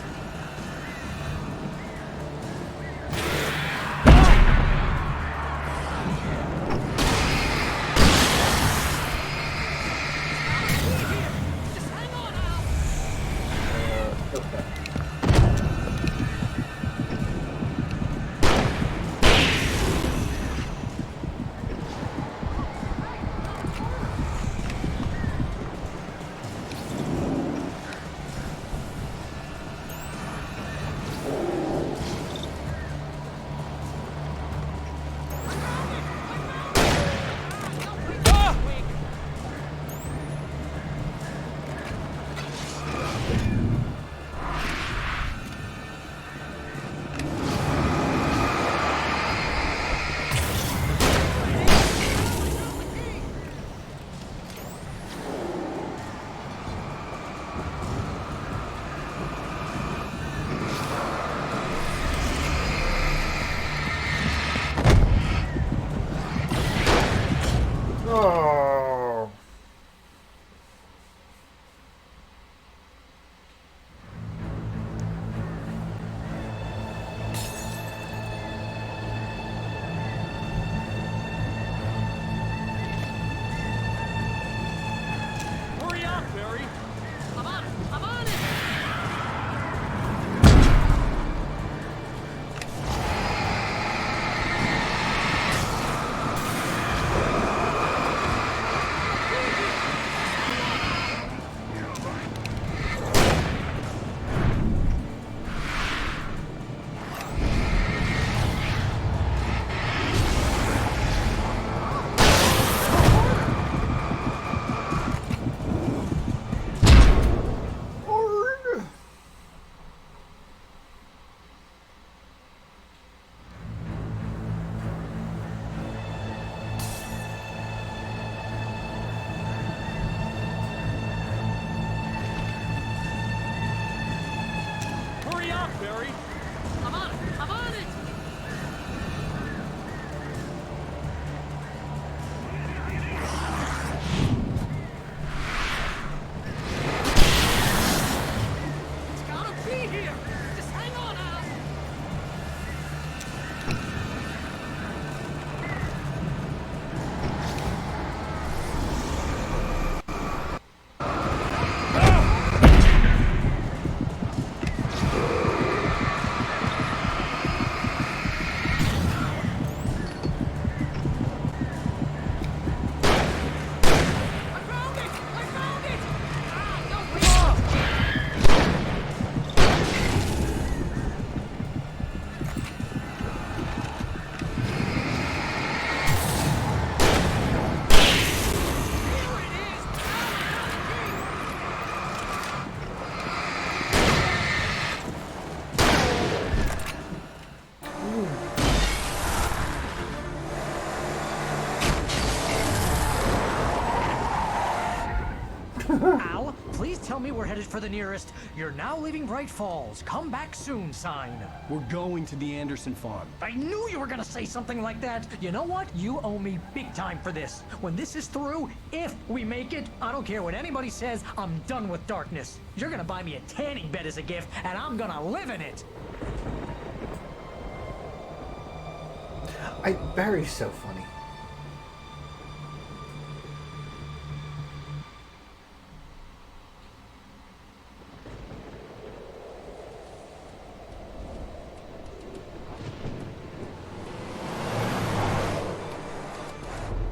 Hurry up, Barry! I'm on it! I'm on it! It's gotta be here! Just hang on, Al! Al, please tell me we're headed for the nearest "You're now leaving Bright Falls. Come back soon" sign. We're going to the Anderson farm. I knew you were gonna say something like that. You know what? You owe me big time for this. When this is through, if we make it, I don't care what anybody says, I'm done with darkness. You're gonna buy me a tanning bed as a gift, and I'm gonna live in it. Barry's so funny.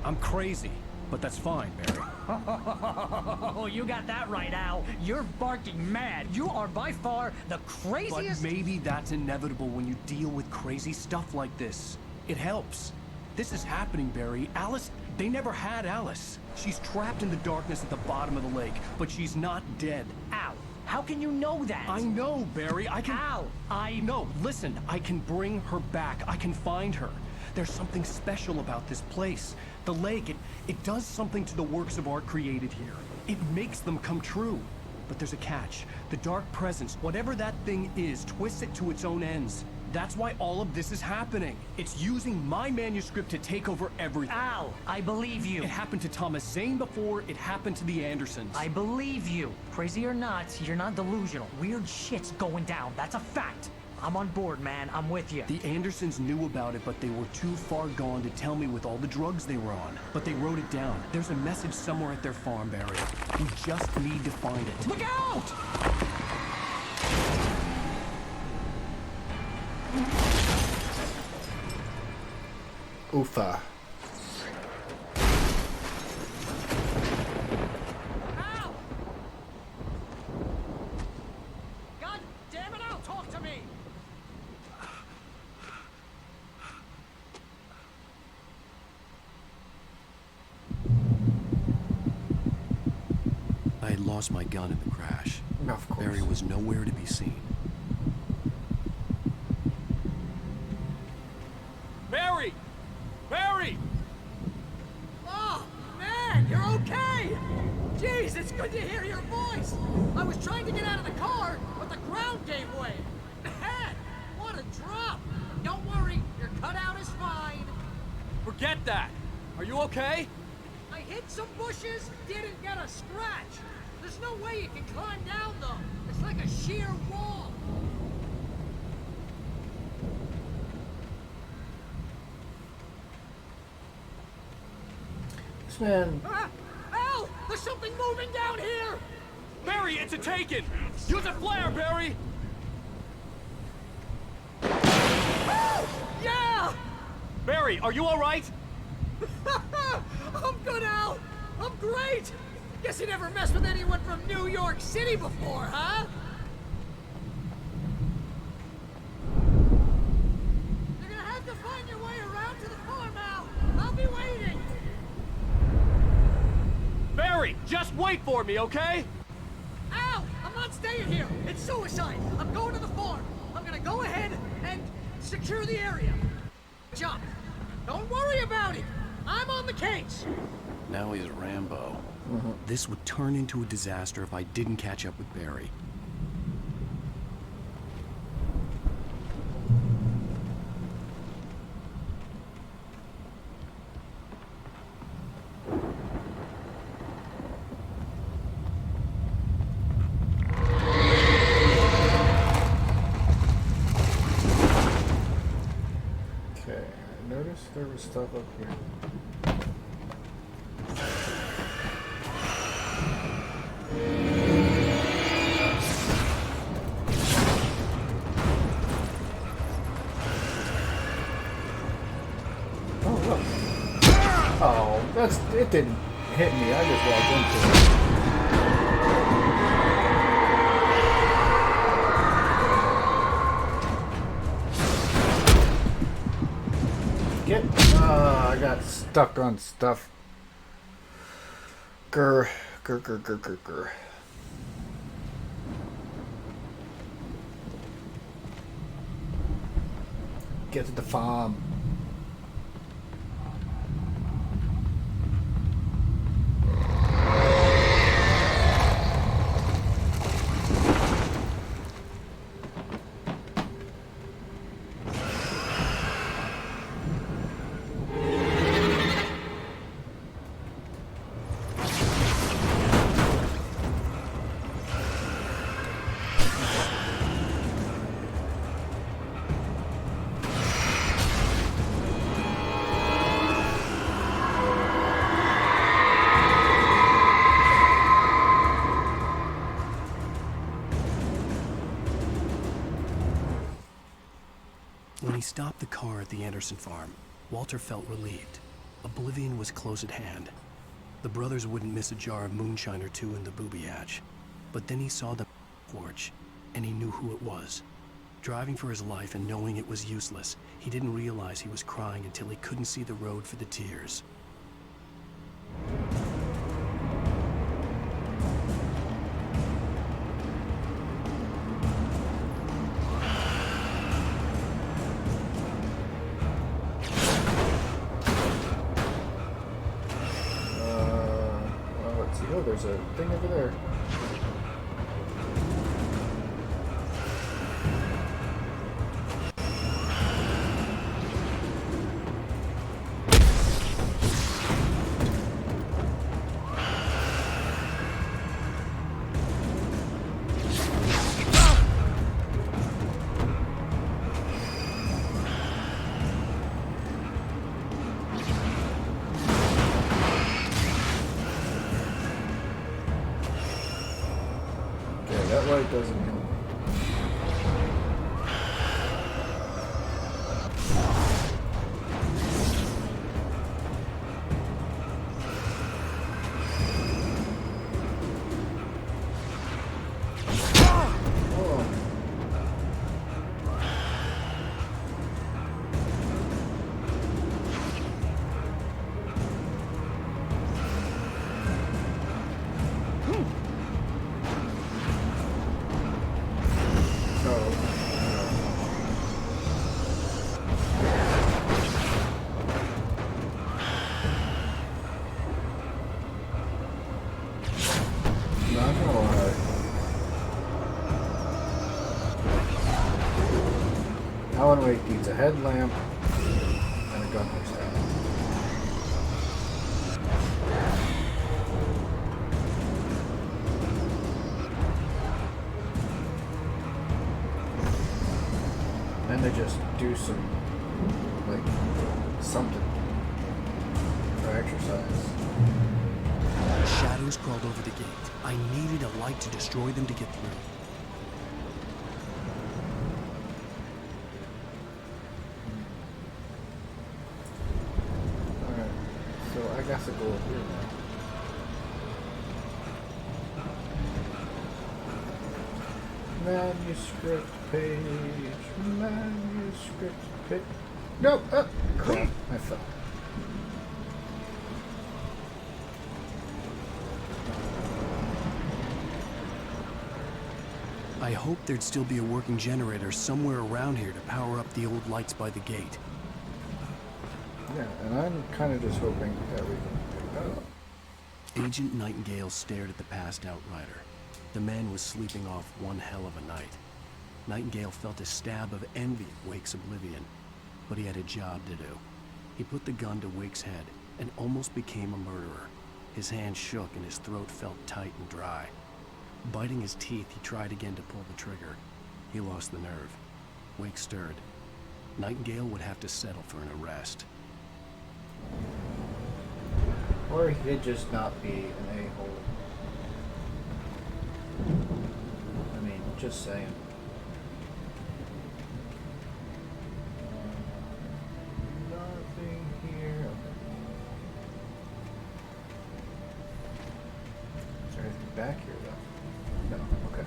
I'm crazy, but that's fine, Barry. Oh, you got that right, Al. You're barking mad. You are by far the craziest... But maybe that's inevitable when you deal with crazy stuff like this. It helps. This is happening, Barry. Alice, they never had Alice. She's trapped in the darkness at the bottom of the lake, but she's not dead. Al, how can you know that? I know, Barry. I can... Al, No, listen. I can bring her back. I can find her. There's something special about this place. The lake, it does something to the works of art created here. It makes them come true. But there's a catch. The dark presence, whatever that thing is, twists it to its own ends. That's why all of this is happening. It's using my manuscript to take over everything. Al, I believe you. It happened to Thomas Zane before, it happened to the Andersons. I believe you. Crazy or not, you're not delusional. Weird shit's going down. That's a fact. I'm on board, man. I'm with you. The Andersons knew about it, but they were too far gone to tell me with all the drugs they were on. But they wrote it down. There's a message somewhere at their farm, Barry. We just need to find it. Look out! Oofa. Al! God damn it, Al, talk to me! I had lost my gun in the crash. Of course. Barry was nowhere to be seen. Barry! Barry! Oh, man, you're okay! Jeez, it's good to hear your voice! I was trying to get out of the car, but the ground gave way. Man, what a drop! Don't worry, your cutout is fine. Forget that! Are you okay? I hit some bushes, didn't get a scratch. There's no way you can climb down, though. It's like a sheer wall. This man... Al! There's something moving down here! Barry, it's a taken! Use a flare, Barry! Yeah! Barry, are you alright? I'm good, Al! I'm great! Guess you never messed with anyone from New York City before, huh? You're gonna have to find your way around to the farm, Al! I'll be waiting! Barry, just wait for me, okay? Al! I'm not staying here! It's suicide! I'm going to the farm! I'm gonna go ahead and secure the area. Jump! Don't worry about it! I'm on the case! Now he's Rambo. This would turn into a disaster if I didn't catch up with Barry. notice there was stuff up here. Oh, look. Oh, it didn't hit me. I just walked into it. I got stuck on stuff. Grr. Get to the farm. When he stopped the car at the Anderson farm, Walter felt relieved. Oblivion was close at hand. The brothers wouldn't miss a jar of moonshine or two in the booby hatch. But then he saw the porch, and he knew who it was. Driving for his life and knowing it was useless, he didn't realize he was crying until he couldn't see the road for the tears. Oh, there's a thing over there. That light doesn't help. Alan Wake needs a headlamp and a gunner's hat. And they just do some, like, something for exercise. Shadows crawled over the gate. I needed a light to destroy them to get through. I guess I go over here now. Manuscript page. Nope. Oh, crap. I fell. I hoped there'd still be a working generator somewhere around here to power up the old lights by the gate. Yeah, and I'm kind of just hoping that we can pick that up. Agent Nightingale stared at the passed out rider. The man was sleeping off one hell of a night. Nightingale felt a stab of envy at Wake's oblivion, but he had a job to do. He put the gun to Wake's head and almost became a murderer. His hand shook and his throat felt tight and dry. Biting his teeth, he tried again to pull the trigger. He lost the nerve. Wake stirred. Nightingale would have to settle for an arrest. Or he could just not be an a-hole. I mean, just saying. Nothing here. Okay. Is there anything back here, though? No. Okay.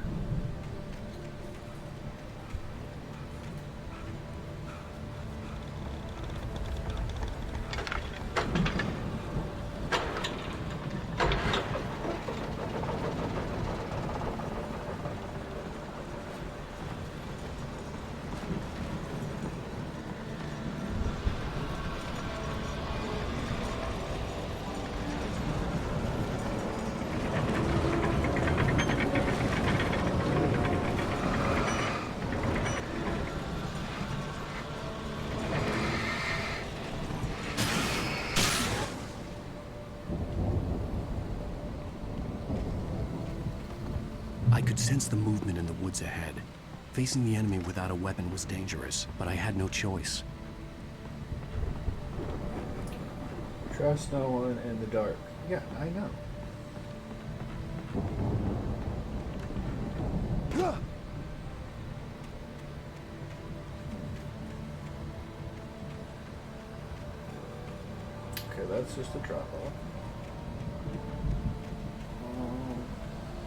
I could sense the movement in the woods ahead. Facing the enemy without a weapon was dangerous, but I had no choice. Trust no one in the dark. Yeah, I know. Okay, that's just a drop off.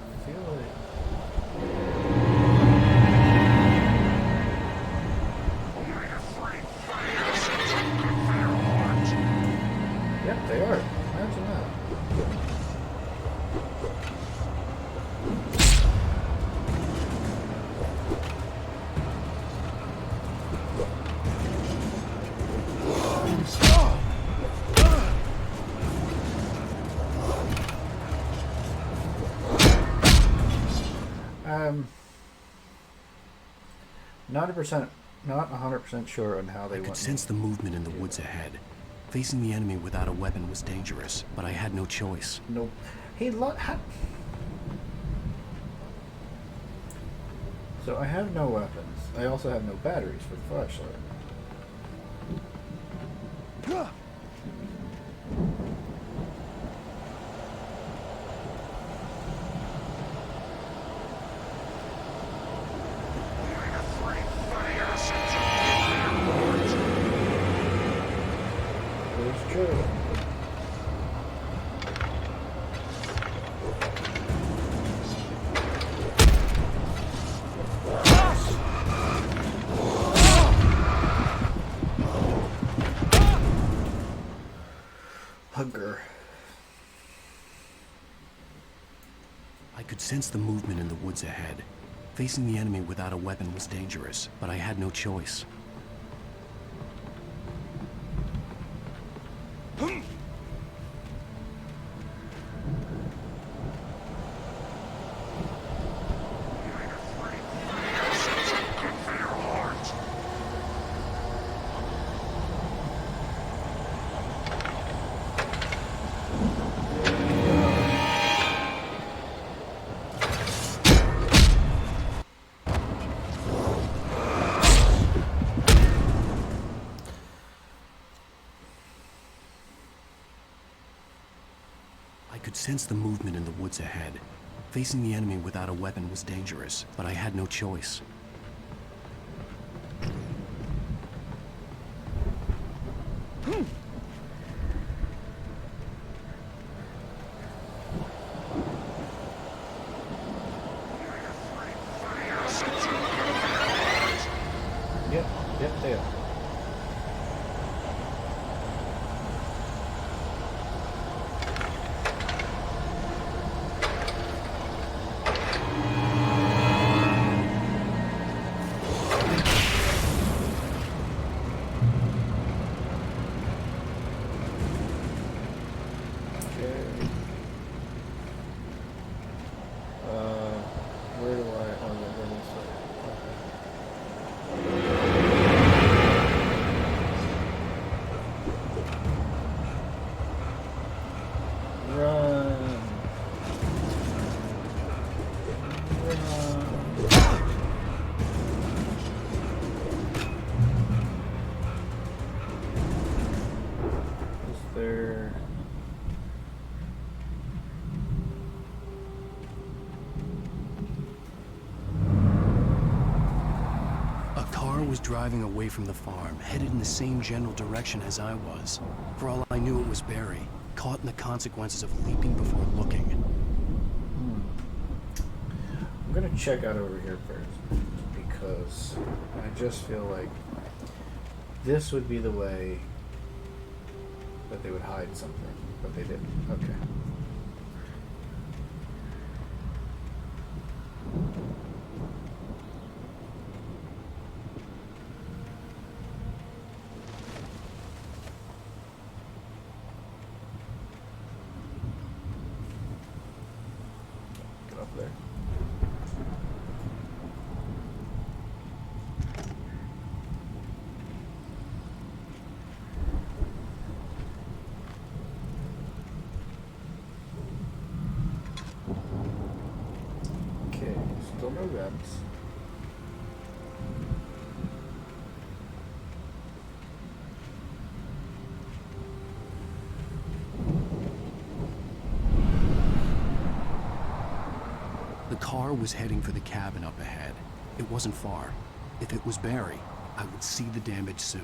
I feel like... Yep, they are. Imagine that. Not 100% sure on how they went. I could sense the movement in the woods ahead. Facing the enemy without a weapon was dangerous, but I had no choice. Nope. Hey, so I have no weapons. I also have no batteries for the flashlight. Hunger. I could sense the movement in the woods ahead. Facing the enemy without a weapon was dangerous, but I had no choice. I could sense the movement in the woods ahead. Facing the enemy without a weapon was dangerous, but I had no choice. Yep, they are. Where do I... Oh, yeah, where do I start? Okay. was driving away from the farm, headed in the same general direction as I was. For all I knew, it was Barry, caught in the consequences of leaping before looking. I'm gonna check out over here first, because I just feel like this would be the way that they would hide something, but they didn't. Okay. Get up there. Okay, still no vents. The car was heading for the cabin up ahead. It wasn't far. If it was Barry, I would see the damage soon.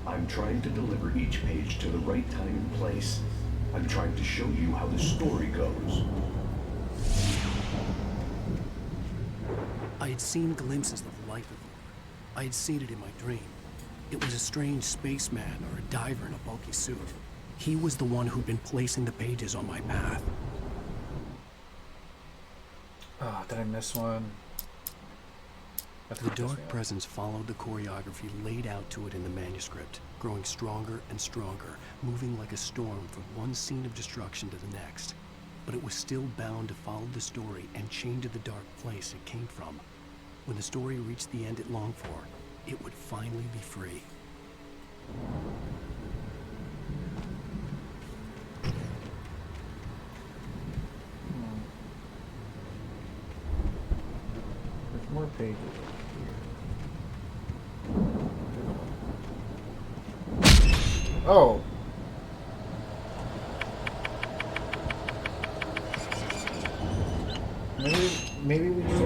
I'm trying to deliver each page to the right time and place. I'm trying to show you how the story goes. I had seen glimpses of the life of him. I had seen it in my dream. It was a strange spaceman or a diver in a bulky suit. He was the one who'd been placing the pages on my path. Oh, did I miss one? The dark presence followed the choreography laid out to it in the manuscript, growing stronger and stronger, moving like a storm from one scene of destruction to the next. But it was still bound to follow the story and chained to the dark place it came from. When the story reached the end it longed for, it would finally be free. There's more pages. Oh. Maybe we just...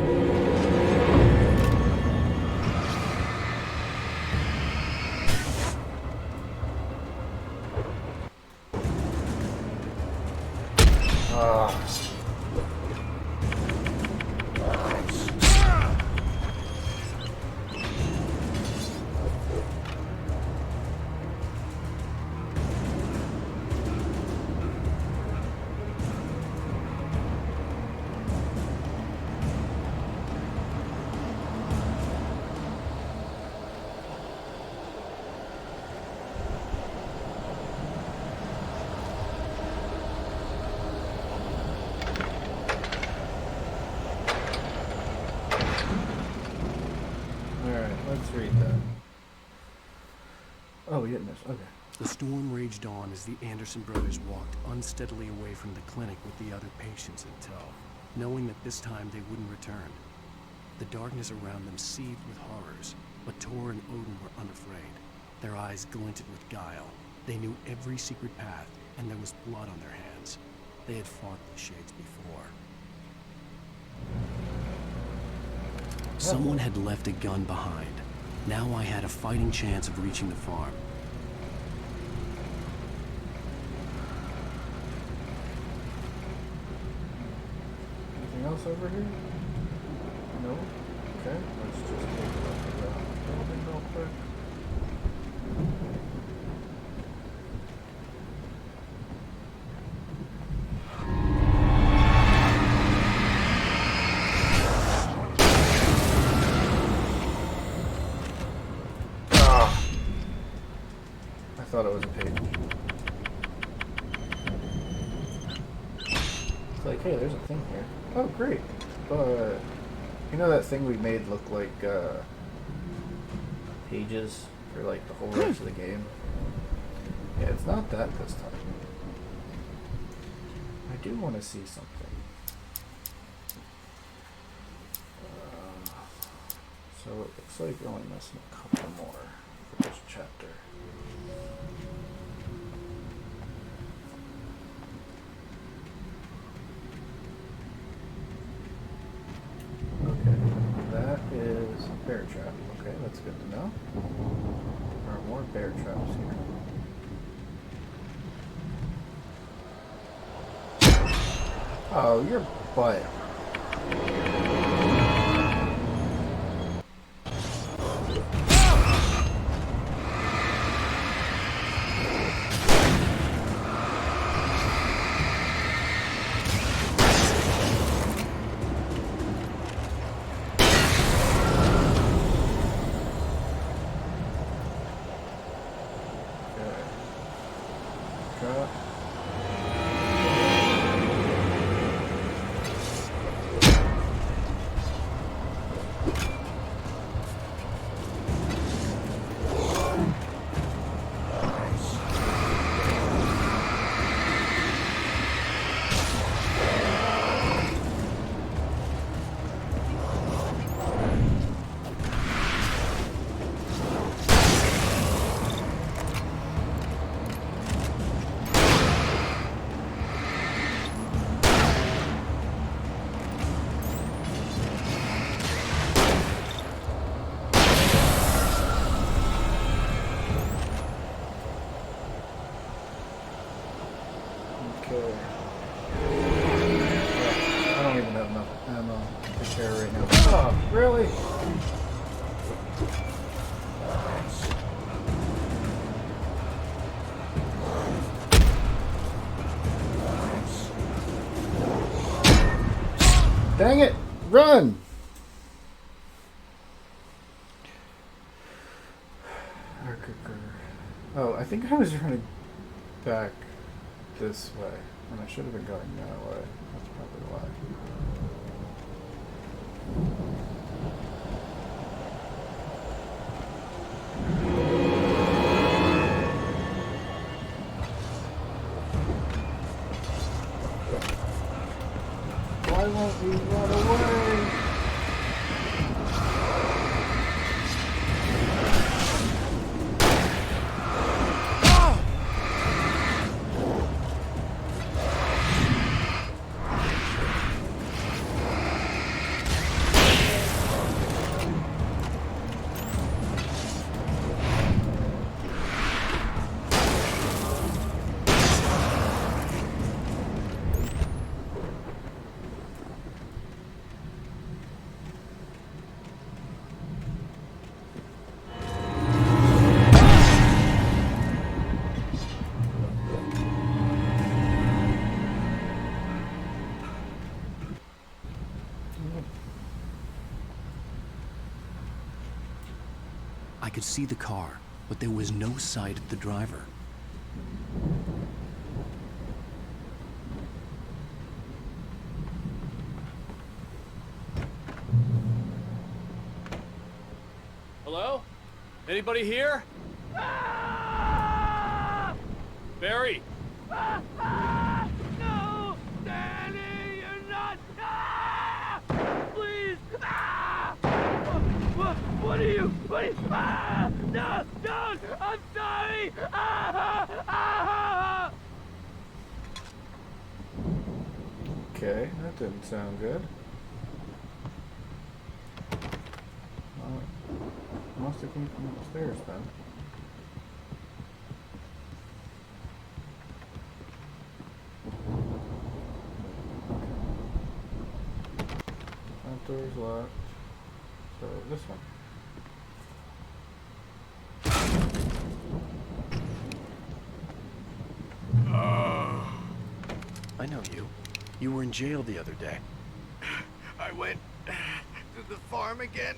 Let's read that. Oh, we didn't miss. Okay. The storm raged on as the Anderson brothers walked unsteadily away from the clinic with the other patients in tow, knowing that this time they wouldn't return. The darkness around them seethed with horrors, but Tor and Odin were unafraid. Their eyes glinted with guile. They knew every secret path, and there was blood on their hands. They had fought the Shades before. Someone had left a gun behind. Now I had a fighting chance of reaching the farm. Anything else over here? No? Okay, let's just take a look at the building real quick. I thought it was a page. It's like, hey, there's a thing here. Oh, great. But, you know that thing we made look like, pages for like the whole rest of the game. Yeah, it's not that this time. I do want to see something. So it looks like we're only missing a couple more for this chapter. Okay, that is a bear trap. Okay, that's good to know. There are more bear traps here. Oh, your butt. I don't even have enough ammo to carry right now. Oh, really? Dang it! Run! Oh, I think I was running back this way, and I should have been going that way. That's probably why. Why won't we run away? I could see the car, but there was no sight of the driver. Hello? Anybody here? Barry! No! Danny, you're not! Please! What are you? No! Don't! I'm sorry! Okay, that didn't sound good. Must have come from upstairs then. Front door's locked. So this one. I know you. You were in jail the other day. I went to the farm again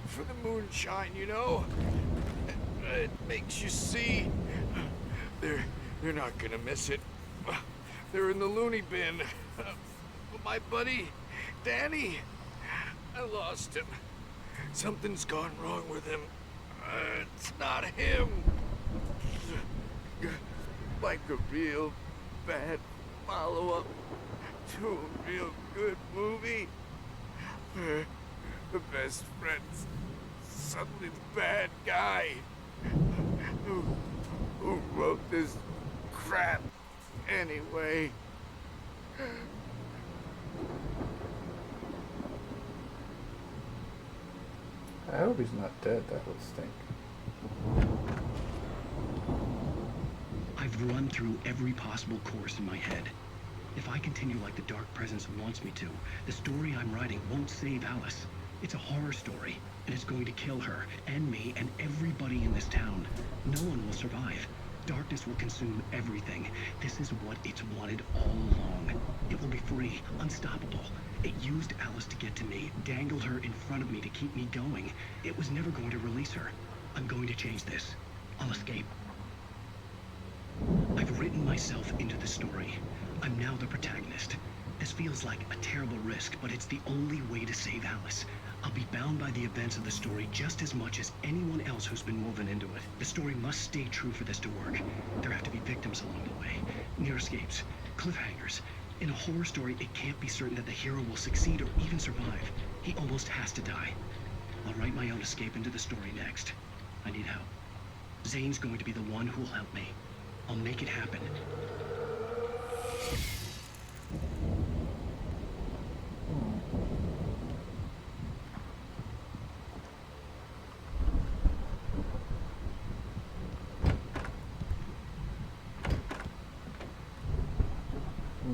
for the moonshine, you know? It makes you see. They're not gonna miss it. They're in the loony bin. But my buddy, Danny, I lost him. Something's gone wrong with him. not him. Like a real bad follow-up to a real good movie. Where the best friend's suddenly the bad guy. Who wrote this crap anyway? I hope he's not dead. That would stink. I've run through every possible course in my head. If I continue like the Dark Presence wants me to, the story I'm writing won't save Alice. It's a horror story, and it's going to kill her, and me, and everybody in this town. No one will survive. Darkness will consume everything. This is what it's wanted all along. It will be free, unstoppable. It used Alice to get to me, dangled her in front of me to keep me going. It was never going to release her. I'm going to change this. I'll escape. I've written myself into the story. I'm now the protagonist. This feels like a terrible risk, but it's the only way to save Alice. I'll be bound by the events of the story just as much as anyone else who's been woven into it. The story must stay true for this to work. There have to be victims along the way, near escapes, cliffhangers. In a horror story, it can't be certain that the hero will succeed or even survive. He almost has to die. I'll write my own escape into the story next. I need help. Zane's going to be the one who will help me. I'll make it happen.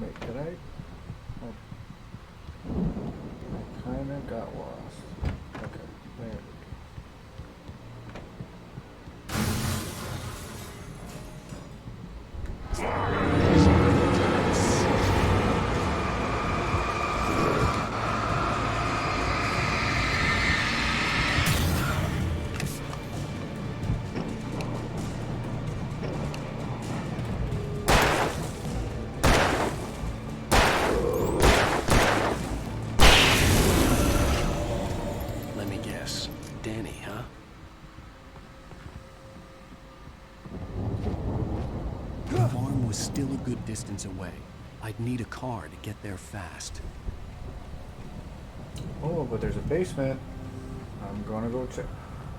Wait, did I? Oh. I kinda got lost. Okay, there we go. Let me guess. Danny, huh? The farm was still a good distance away. I'd need a car to get there fast. Oh, but there's a basement. I'm gonna go check.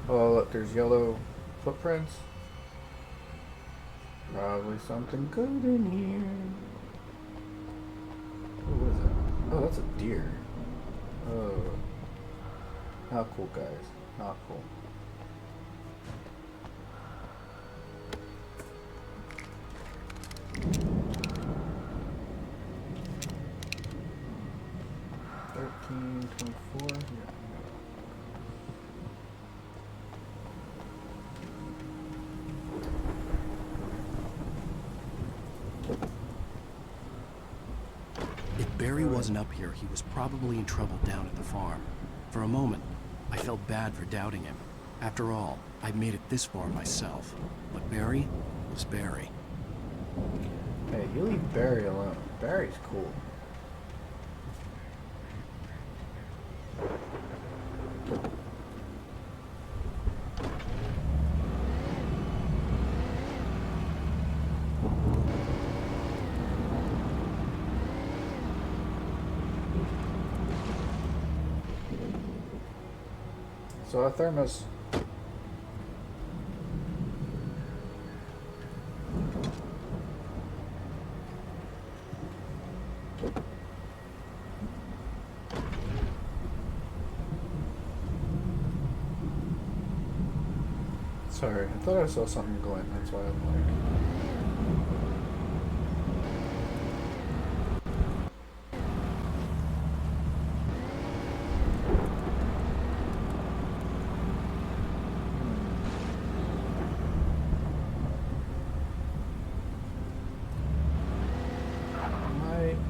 Oh, look, there's yellow footprints. Probably something good in here. Oh, what is that? Oh, that's a deer. Oh. Not cool, guys. Not cool. $13.24. Yeah. If Barry wasn't up here, he was probably in trouble down at the farm. For a moment, I felt bad for doubting him. After all, I'd made it this far myself. But Barry was Barry. Hey, you leave Barry alone. Barry's cool. So a thermos. Sorry, I thought I saw something glint, that's why I'm like...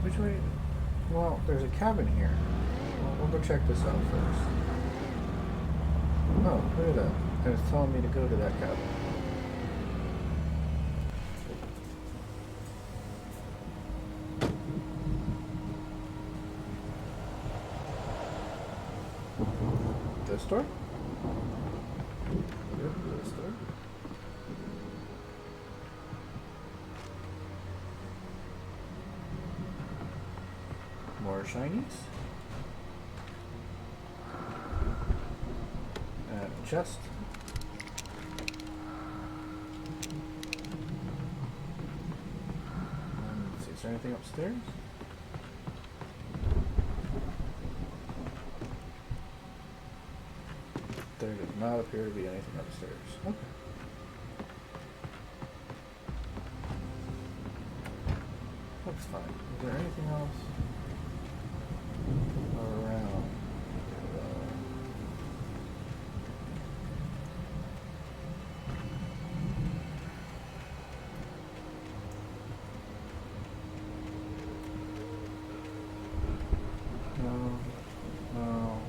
Which way? Well, there's a cabin here. We'll go check this out first. Oh, look at that. And it's telling me to go to that cabin. This door? This door? more shinies. And a chest. Let's see, is there anything upstairs? There does not appear to be anything upstairs. Okay. Looks fine. Is there anything else around? No. No.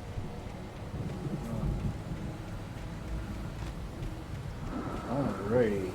Alrighty.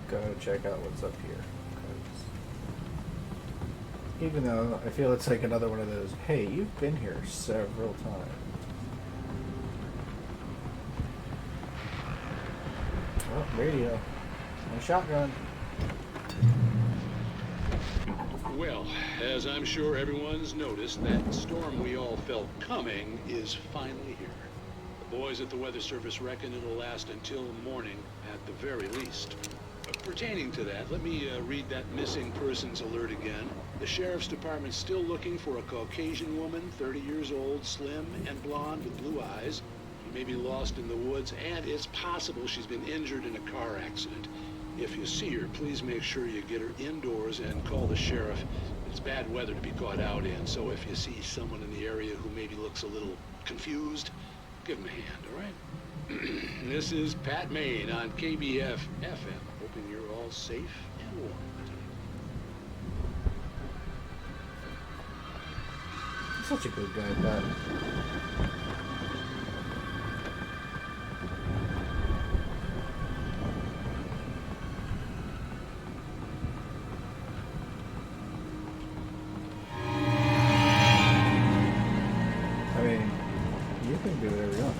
Gotta check out what's up here. 'Cause even though I feel it's like another one of those, hey, you've been here several times. Oh, radio. And a shotgun. Well, as I'm sure everyone's noticed, that storm we all felt coming is finally here. The boys at the Weather Service reckon it'll last until morning at the very least. Pertaining to that, let me read that missing persons alert again. The Sheriff's Department's still looking for a Caucasian woman, 30 years old, slim and blonde with blue eyes. She may be lost in the woods, and it's possible she's been injured in a car accident. If you see her, please make sure you get her indoors and call the sheriff. It's bad weather to be caught out in, so if you see someone in the area who maybe looks a little confused, give him a hand, all right? This is Pat Maine on KBF FM. Hoping you're all safe and warm. Such a good guy, Pat. I mean, you can do whatever you want.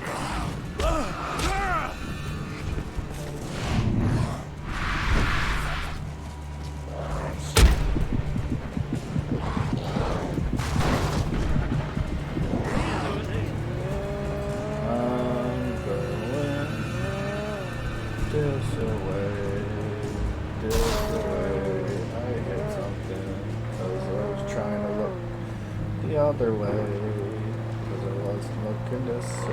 Other way, because I was looking this way.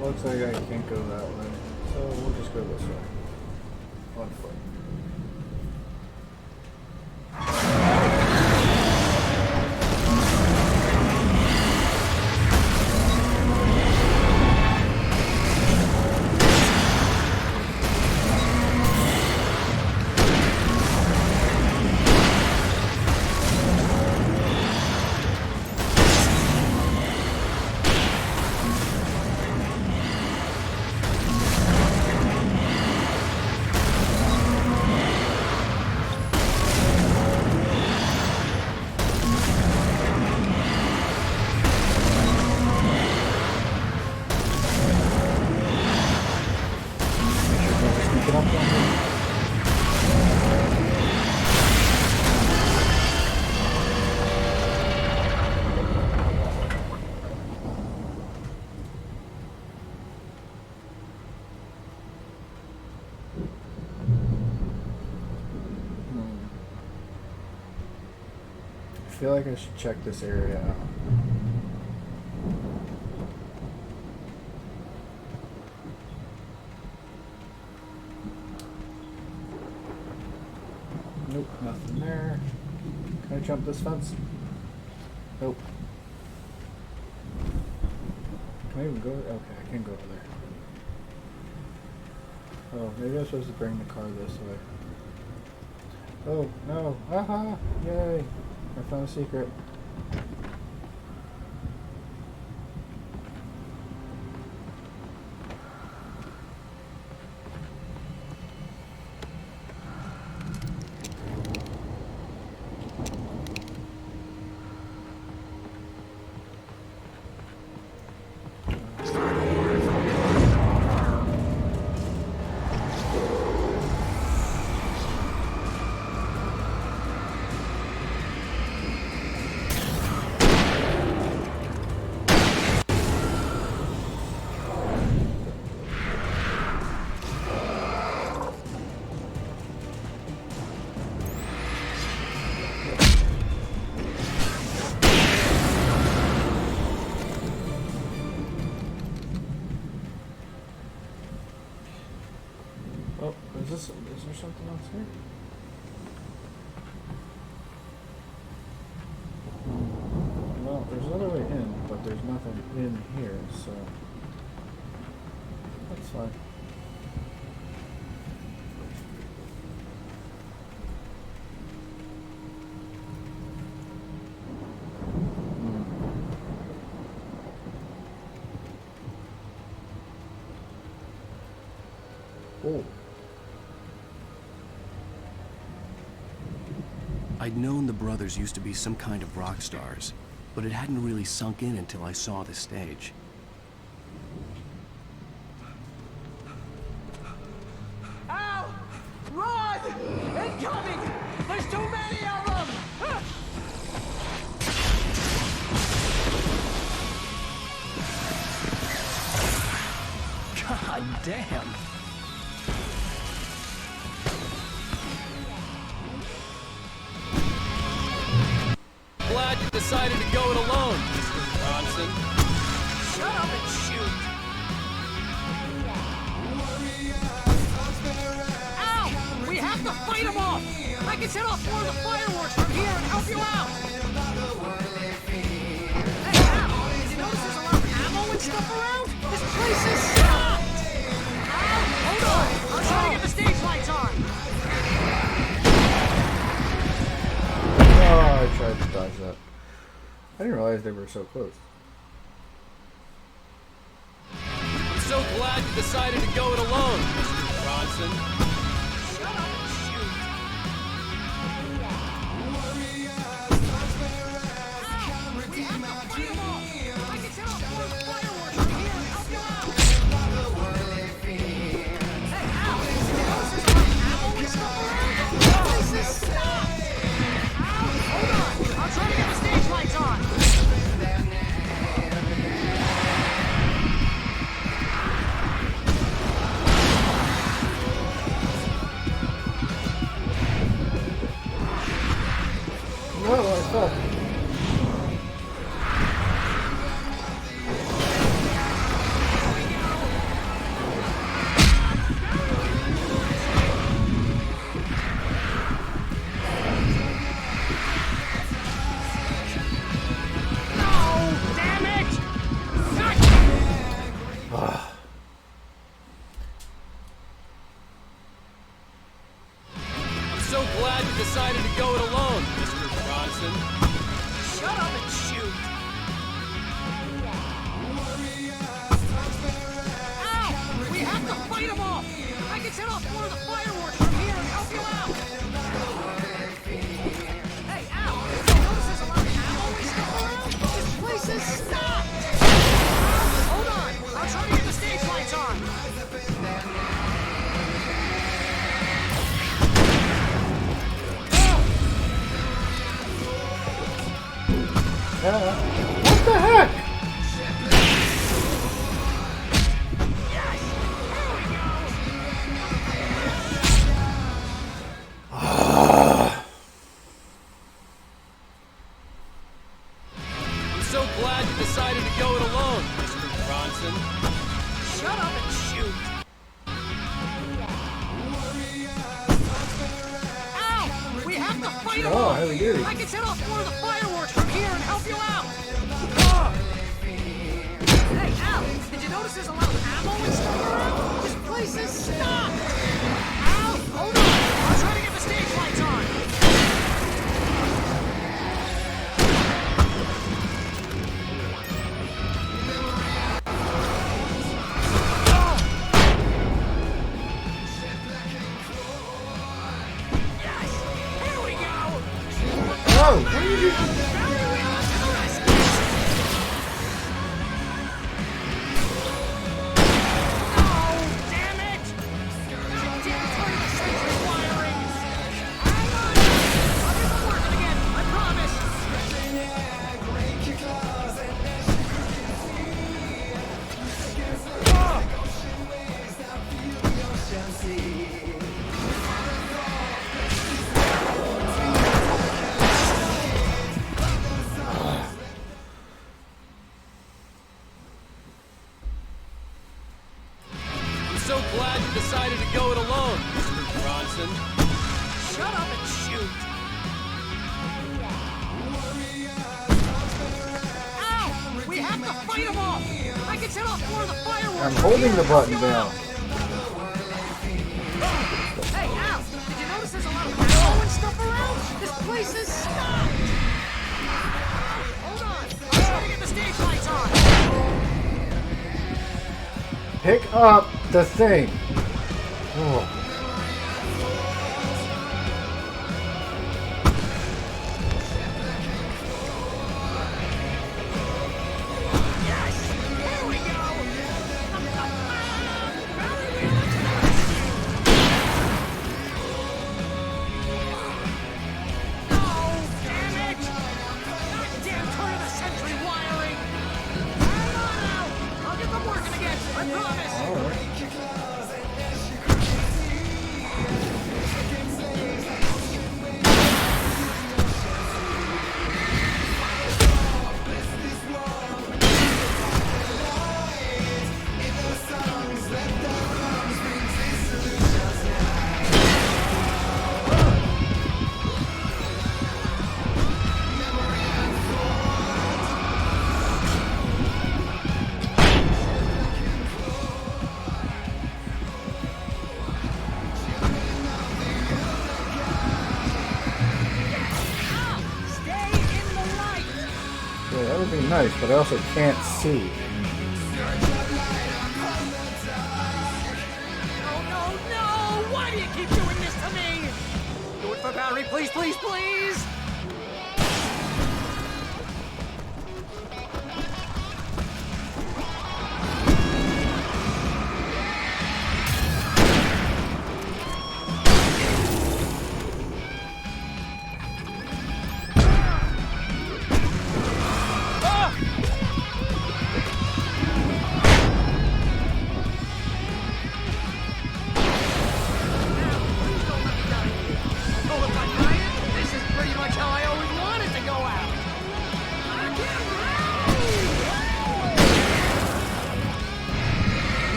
Looks like I can't go that way, so we'll just go this way. On foot. feel like I should check this area out. Nope, nothing there. Can I jump this fence? Nope. Can I even go? Okay, I can go over there. Oh, maybe I'm supposed to bring the car this way. Oh, no. Aha! Yay! I found a secret. Oh, is there something else here? Well, there's another way in, but there's nothing in here, so that's fine. Oh. I'd known the brothers used to be some kind of rock stars, but it hadn't really sunk in until I saw the stage. Ow! Run! Incoming! There's too many of them! God damn! Glad you decided to go it alone, Mr. Bronson. Shut up and shoot! Ow! We have to fight them off! I can set off more of the fireworks from here and help you out! Hey, Al! Did you notice there's a lot of ammo and stuff around? This place is stopped! Al, hold on! I'm trying to get the stage lights on! Oh, I tried to dodge that. I didn't realize they were so close. I'm so glad you decided to go it alone, Mr. Bronson. Shut up and shoot! Ow! We have to fight them off! I can set off more of the fireworks from here and help you out! Hey, Al! Did you notice there's a lot of ammo and stuff around? This place is stopped! Al, hold on! I'm trying to get the stage lights on! Whoa, I fell. I'm so glad you decided to go it alone, Mr. Bronson. Shut up and shoot! Ow! We have to fight them off! I can set off more of the fireworks from here and help you out! Hey, Al! Did you notice there's a lot of ammo and stuff around? This place is stopped! Hold on! I'm trying to get the stage lights on! What the heck? fight them Oh, off. heavy duty. I can set off more of the fireworks from here and help you out. Hey, Al, did you notice there's a lot of ammo and stuff around? This place is stocked. Al, hold on. I'll try to get the stage lights on. Oh, what are you doing? So glad you decided to go it alone, Mr. Bronson. Shut up and shoot! Ow! We have to fight them off! I can set off more of the fireworks! I'm holding the button down. Hey, Al! Did you notice there's a lot of ammo and stuff around? This place is stocked! Hold on! I'm trying to get the stage lights on! Pick up the thing. Oh. Yeah, that would be nice, but I also can't see. No! Why do you keep doing this to me? Do it for Barry, please, please, please!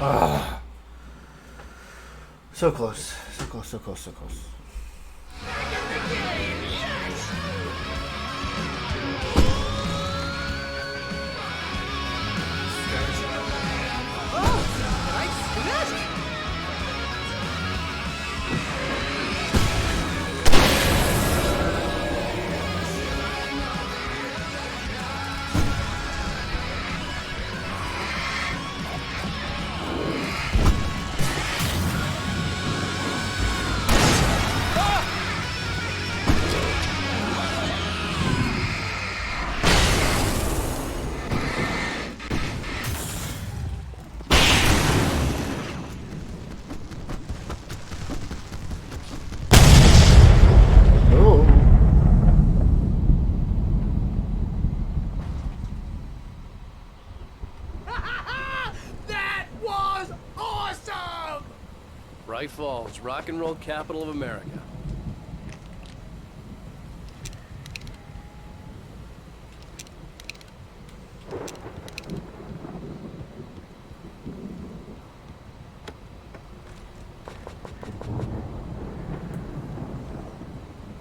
Ah. So close. So close, so close, so close. White Falls, rock and roll capital of America.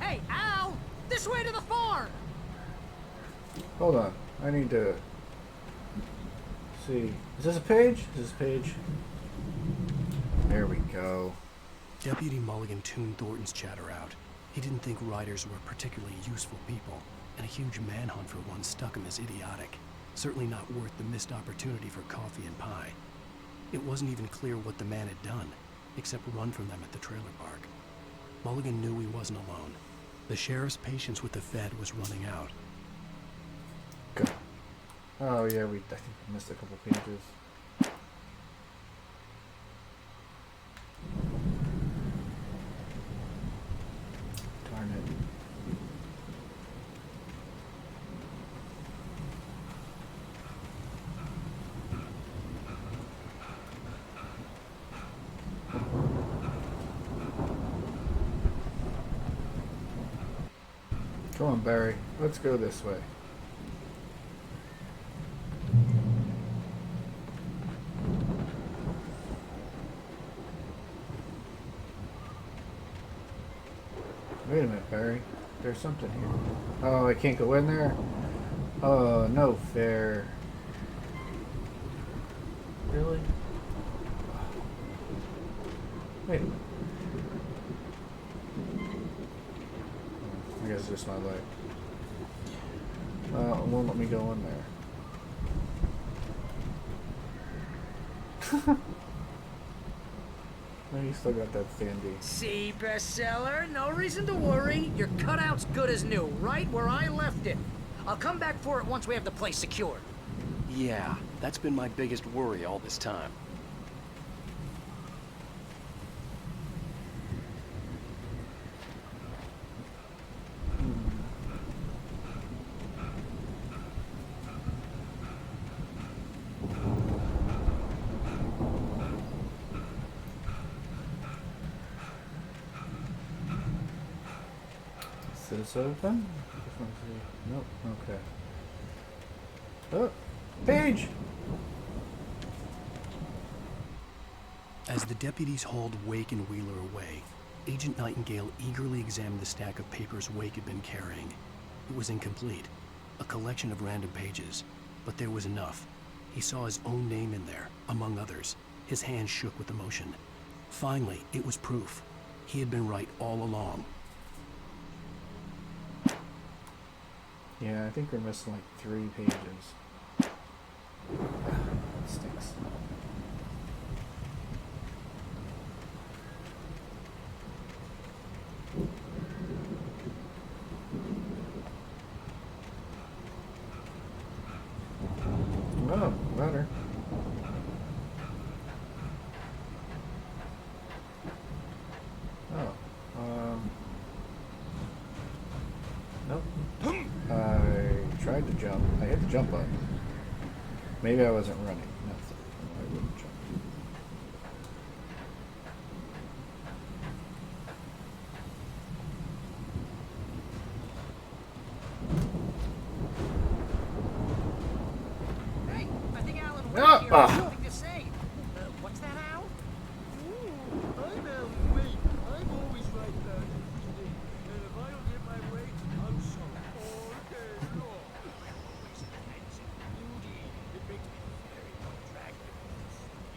Hey, Al! This way to the farm! Hold on. I need to see. Is this a page? Is this a page? There we go. Deputy Mulligan tuned Thornton's chatter out. He didn't think riders were particularly useful people, and a huge manhunt for one struck him as idiotic. Certainly not worth the missed opportunity for coffee and pie. It wasn't even clear what the man had done, except run from them at the trailer park. Mulligan knew he wasn't alone. The sheriff's patience with the Fed was running out. Go. Oh yeah, I think we missed a couple pages. Darn it. Come on, Barry. Let's go this way. Wait a minute, Barry. There's something here. Oh, I can't go in there? Oh, no fair. Really? Wait a minute. I guess it's just my life. It won't let me go in there. No, you still got that sandy. See, bestseller? No reason to worry. Your cutout's good as new, right where I left it. I'll come back for it once we have the place secured. Yeah, that's been my biggest worry all this time. Is this open? Nope, okay. Oh, page! As the deputies hauled Wake and Wheeler away, Agent Nightingale eagerly examined the stack of papers Wake had been carrying. It was incomplete, a collection of random pages, but there was enough. He saw his own name in there, among others. His hands shook with emotion. Finally, it was proof. He had been right all along. Yeah, I think we're missing like 3 pages. Stinks. Oh, ladder. Oh, nope. I tried to jump. I hit the jump button. Maybe I wasn't running. No, I wouldn't jump. Hey, I think Alan Wake Ah, here ah. has something to say. What's that, Al? I'm Alan Wake. I'm always right about everything. And if I don't get my way, I'm sorry all day long. I always imagine beauty. It makes me very attractive and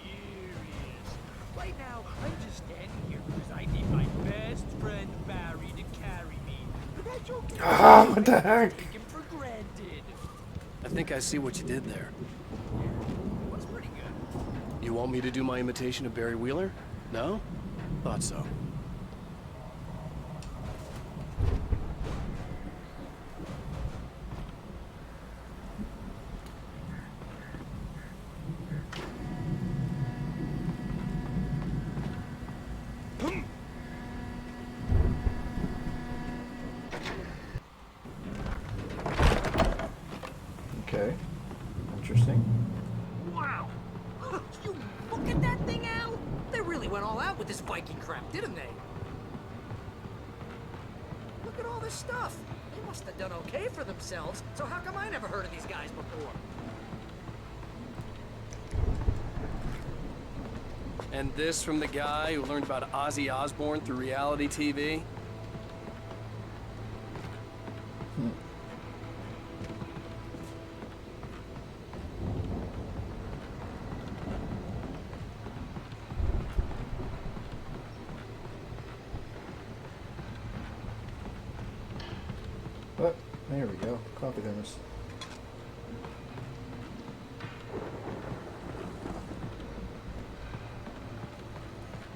mysterious. Right now, I'm just standing here because I need my best friend Barry to carry me. But that's okay. Ah, what the heck? Take him for granted. I think I see what you did there. Looks pretty good. You want me to do my imitation of Barry Wheeler? No? Thought so. Okay. Interesting. Wow! You look at that thing, Al! They really went all out with with this Viking crap, didn't they? Look at all this stuff. They must have done okay for themselves, so how come I never heard of these guys before? And this from the guy who learned about Ozzy Osbourne through reality TV? Oh, there we go. Coffee thermos.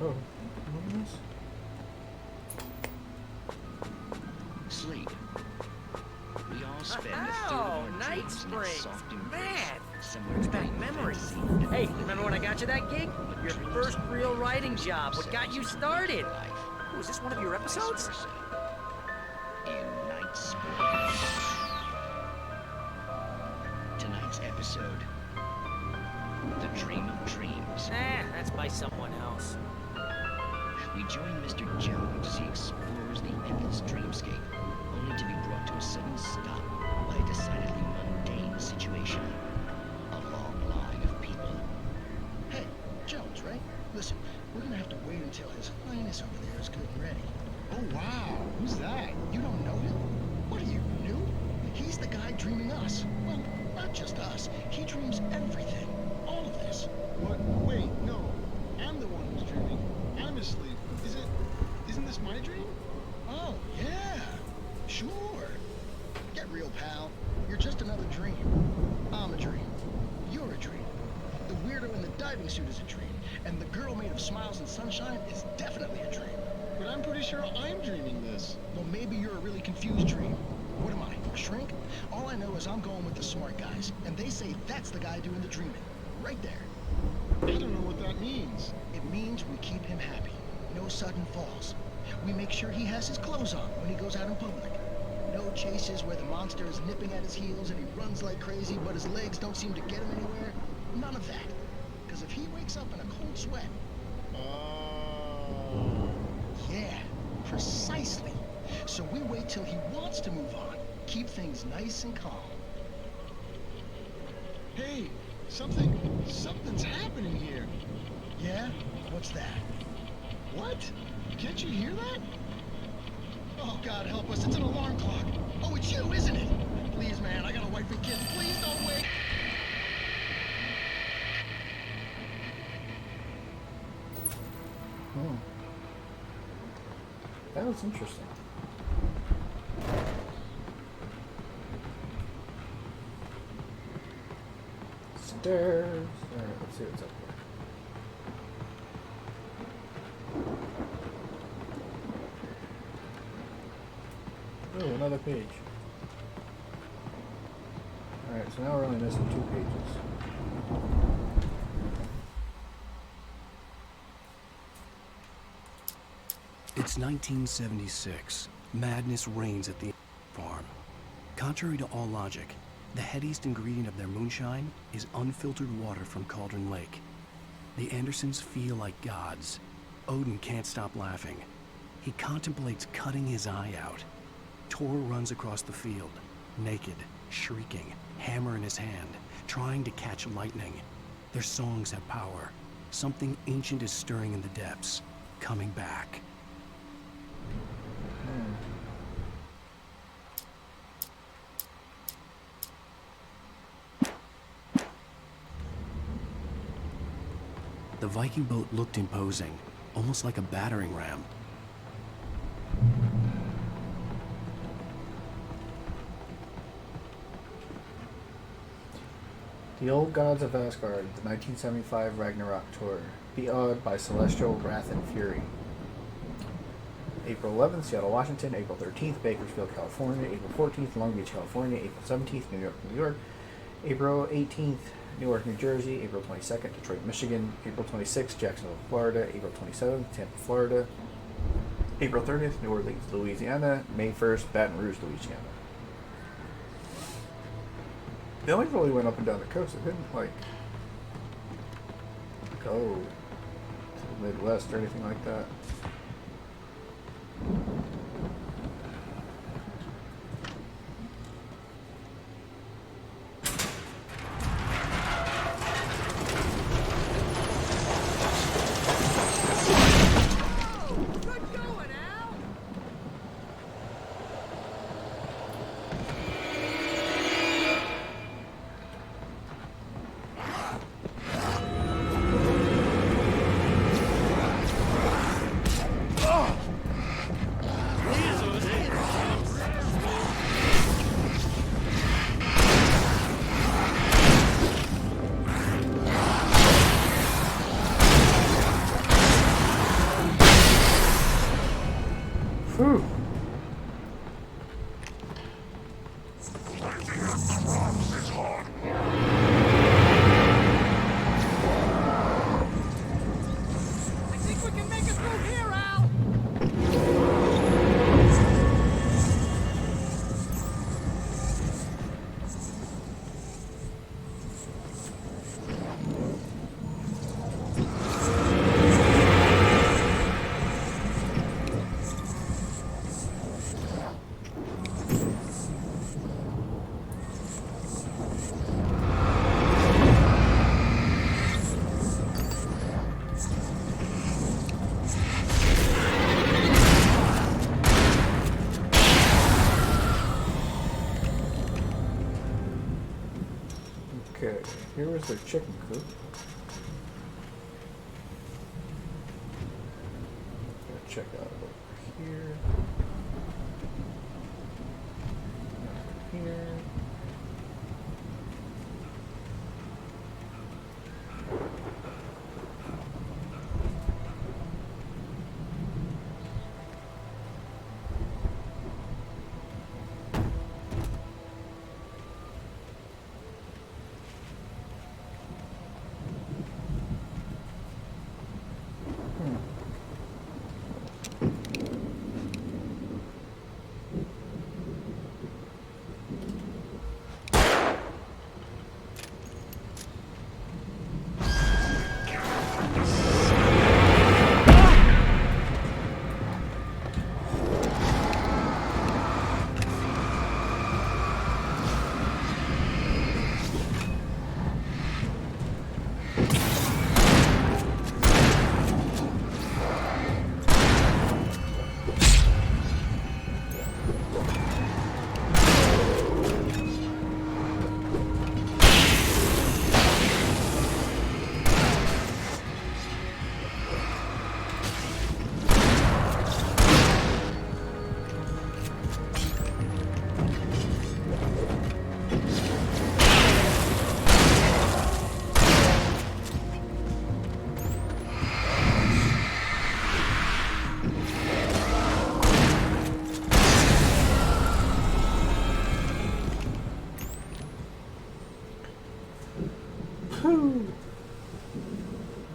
Oh, what is this? Sleep. We all spend a third of our Night dreams in that Springs. soft embrace, Man, somewhere brings between back memories. fantasy Hey, remember when I got you that gig? Your first real writing job. What got you started? Oh, is this one of your episodes? in Night Springs. Tonight's episode, The Dream of Dreams. That's by someone else. We join Mr. Jones as he explores the endless dreamscape, only to be brought to a sudden stop by a decidedly mundane situation. A long line of people. Hey, Jones, right? Listen, we're gonna have to wait until His Highness over there is good and ready. Oh, wow. Who's that? You don't know him? What are you, new? He's the guy dreaming us. Well, not just us. He dreams everything. All of this. What? Wait, no. I'm the one who's dreaming. I'm asleep. Isn't this my dream? Oh, yeah. Sure. Get real, pal. You're just another dream. I'm a dream. You're a dream. The weirdo in the diving suit is a dream. And the girl made of smiles and sunshine is definitely a dream. But I'm pretty sure I'm dreaming this. Well, maybe you're a really confused dream. What am I, a shrink? All I know is I'm going with the smart guys, and they say that's the guy doing the dreaming. Right there. I don't know what that means. It means we keep him happy. No sudden falls. We make sure he has his clothes on when he goes out in public. No chases where the monster is nipping at his heels and he runs like crazy, but his legs don't seem to get him anywhere. None of that. Because if he wakes up in a cold sweat... Yeah, precisely. So we wait till he wants to move on. Keep things nice and calm. Hey, something's happening here. Yeah? What's that? What? Can't you hear that? Oh, God help us, it's an alarm clock. Oh, it's you, isn't it? Please, man, I got a wife and kids. Please don't wait. Oh. That was interesting. Stairs. Alright, let's see what's up here. Oh, another page. Alright, so now we're only missing 2 pages. It's 1976. Madness reigns at the farm. Contrary to all logic, the headiest ingredient of their moonshine is unfiltered water from Cauldron Lake. The Andersons feel like gods. Odin can't stop laughing. He contemplates cutting his eye out. Tor runs across the field, naked, shrieking, hammer in his hand, trying to catch lightning. Their songs have power. Something ancient is stirring in the depths, coming back. The Viking boat looked imposing, almost like a battering ram. The Old Gods of Asgard, the 1975 Ragnarok Tour. Be awed by celestial wrath and fury. April 11th, Seattle, Washington. April 13th, Bakersfield, California. April 14th, Long Beach, California. April 17th, New York, New York. April 18th, Newark, New Jersey. April 22nd, Detroit, Michigan. April 26th, Jacksonville, Florida. April 27th, Tampa, Florida. April 30th, New Orleans, Louisiana. May 1st, Baton Rouge, Louisiana. They only really went up and down the coast. It didn't, like, go to Midwest or anything like that. Whew. I think we can make it through here, Al! Okay, here was their chicken coop. Gotta check out over here. Over here.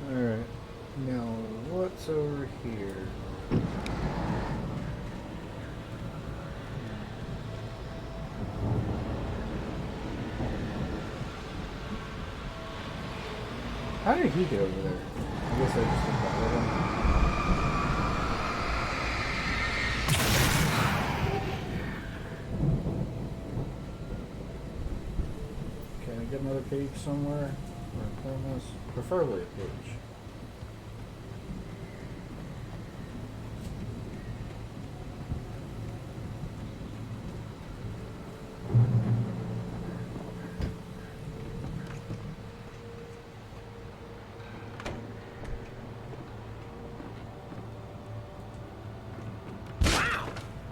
Alright, now what's over here? How did he get over there? I guess I just invited him. Can I get another page somewhere? Or plan this? Preferably a page.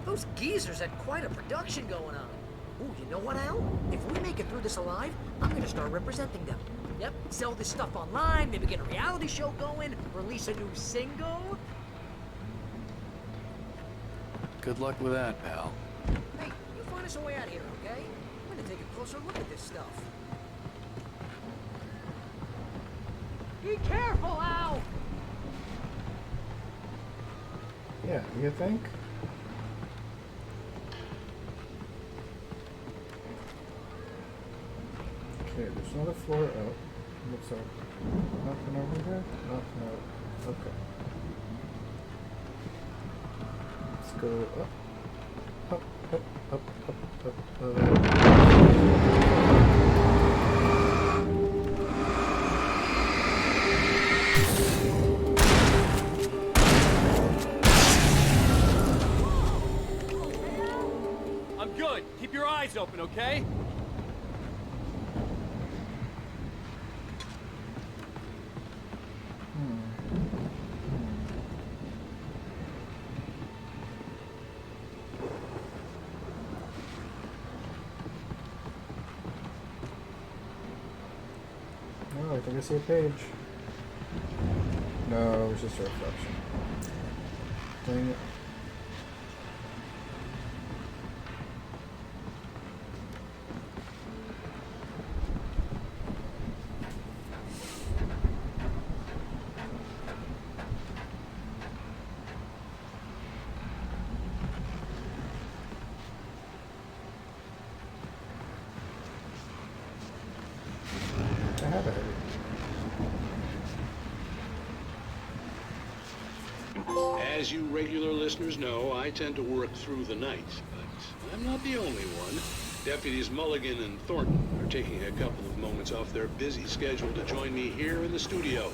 Those geezers had quite a production going on. Ooh, you know what, Al? If we make it through this alive, I'm gonna start representing them. Yep, sell this stuff online, maybe get a reality show going, release a new single. Good luck with that, pal. Hey, you find us a way out of here, okay? I'm gonna take a closer look at this stuff. Be careful, Al! Yeah, you think? Okay, there's another floor up. Looks like nothing over there. Nothing up. Okay. Let's go up, up, up, up, up, up. I'm good. Keep your eyes open, okay? Oh, I think I see a page. No, it's just a reflection. Dang it. I have a headache. As you regular listeners know, I tend to work through the night, but I'm not the only one. Deputies Mulligan and Thornton are taking a couple of moments off their busy schedule to join me here in the studio.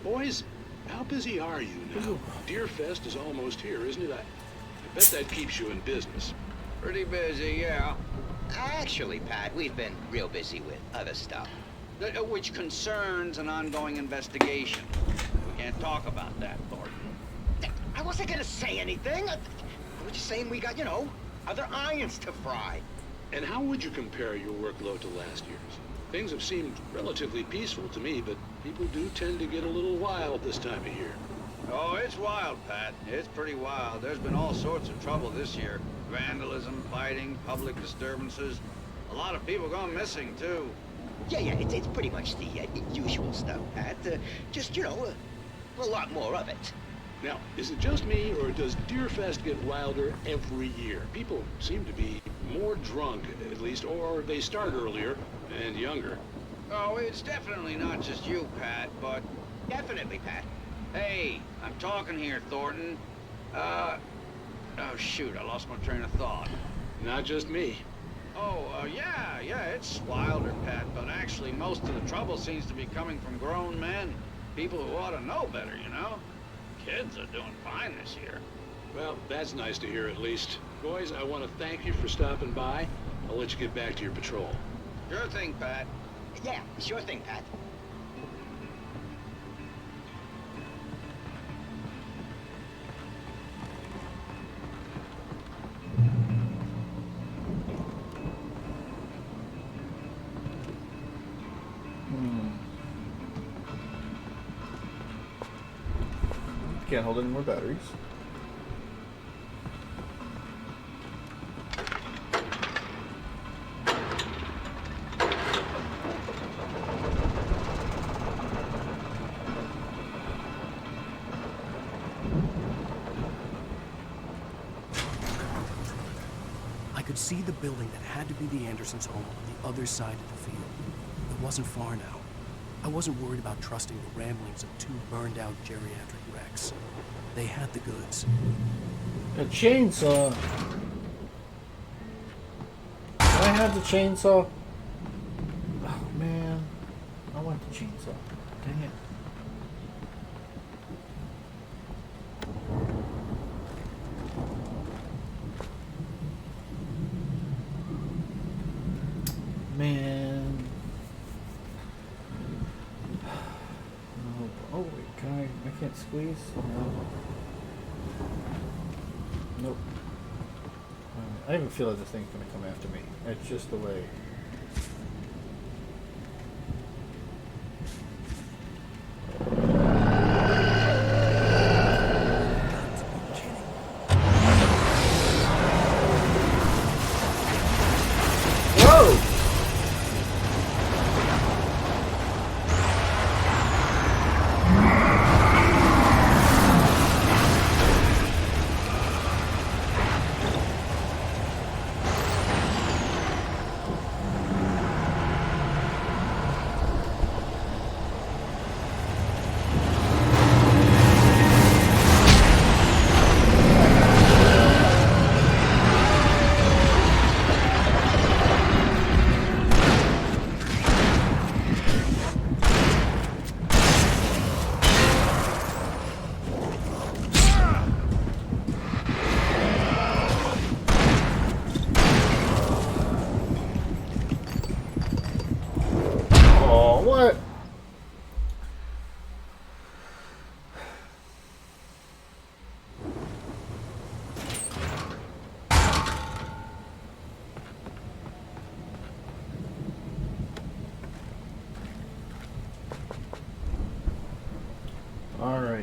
Boys, how busy are you now? Deerfest is almost here, isn't it? I bet that keeps you in business. Pretty busy, yeah. Actually, Pat, we've been real busy with other stuff, which concerns an ongoing investigation. We can't talk about that, Thornton. I wasn't gonna say anything. I was just saying we got, you know, other irons to fry. And how would you compare your workload to last year's? Things have seemed relatively peaceful to me, but people do tend to get a little wild this time of year. Oh, it's wild, Pat. It's pretty wild. There's been all sorts of trouble this year. Vandalism, fighting, public disturbances. A lot of people gone missing, too. Yeah, it's pretty much the usual stuff, Pat. Just, you know, a lot more of it. Now, is it just me, or does Deerfest get wilder every year? People seem to be more drunk, at least, or they start earlier and younger. Oh, it's definitely not just you, Pat, but... Definitely, Pat. Hey, I'm talking here, Thornton. Oh, shoot, I lost my train of thought. Not just me. Oh, yeah, it's wilder, Pat, but actually most of the trouble seems to be coming from grown men. People who ought to know better, you know? Kids are doing fine this year. Well, that's nice to hear at least. Boys, I want to thank you for stopping by. I'll let you get back to your patrol. Sure thing, Pat. Yeah, sure thing, Pat. Can't hold any more batteries. I could see the building that had to be the Andersons' home on the other side of the field. It wasn't far now. I wasn't worried about trusting the ramblings of two burned-out geriatric wrecks. They had the goods. A chainsaw. I have the chainsaw. Oh man, I want the chainsaw. Dang it. Man. Oh wait, can I can't squeeze? No. Nope. I even feel like this thing's gonna come after me. It's just the way.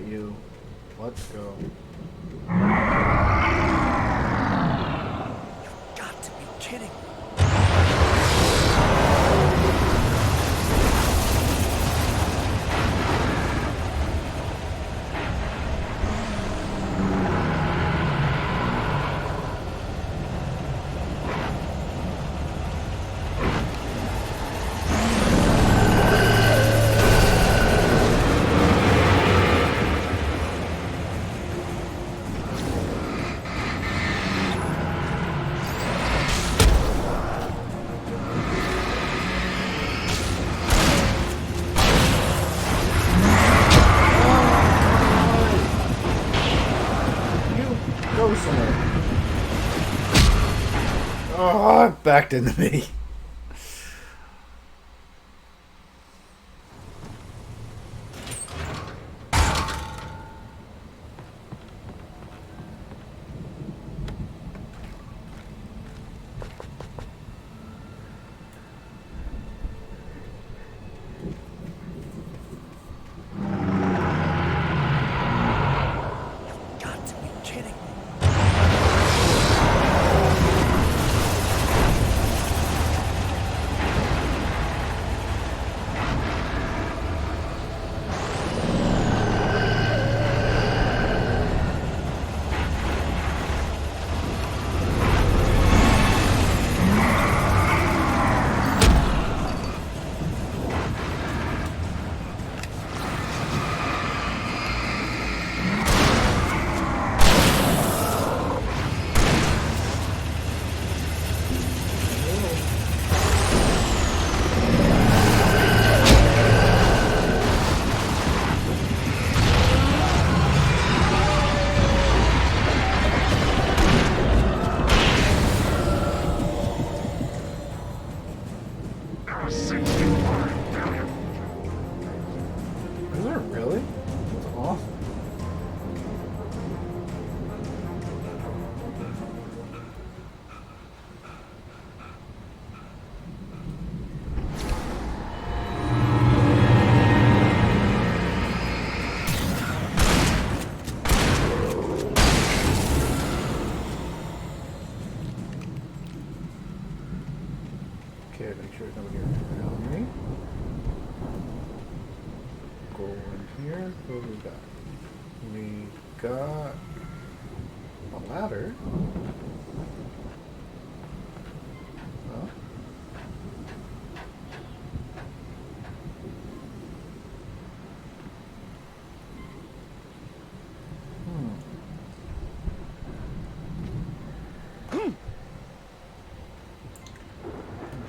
you. Let's go. Got to be kidding me. Go somewhere. Oh, it backed into me. Got to be kidding me. Is there really? That's awesome. Okay, make sure there's nobody around me. Go in here. What do we got? We got a ladder. Huh?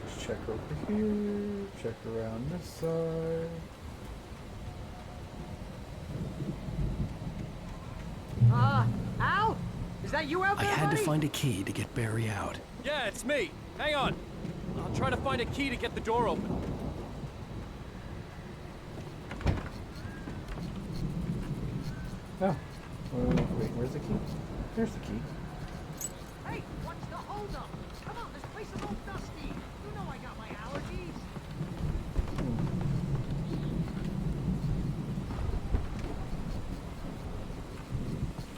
Just check over here. Check around this side. Al? Is that you out I there, had to buddy? find a key to get Barry out. Yeah, it's me. Hang on. I'll try to find a key to get the door open. Oh. Wait, where's the key? There's the key. Hey, what's the holdup? Come on, this place is all dusty. You know I got my allergies.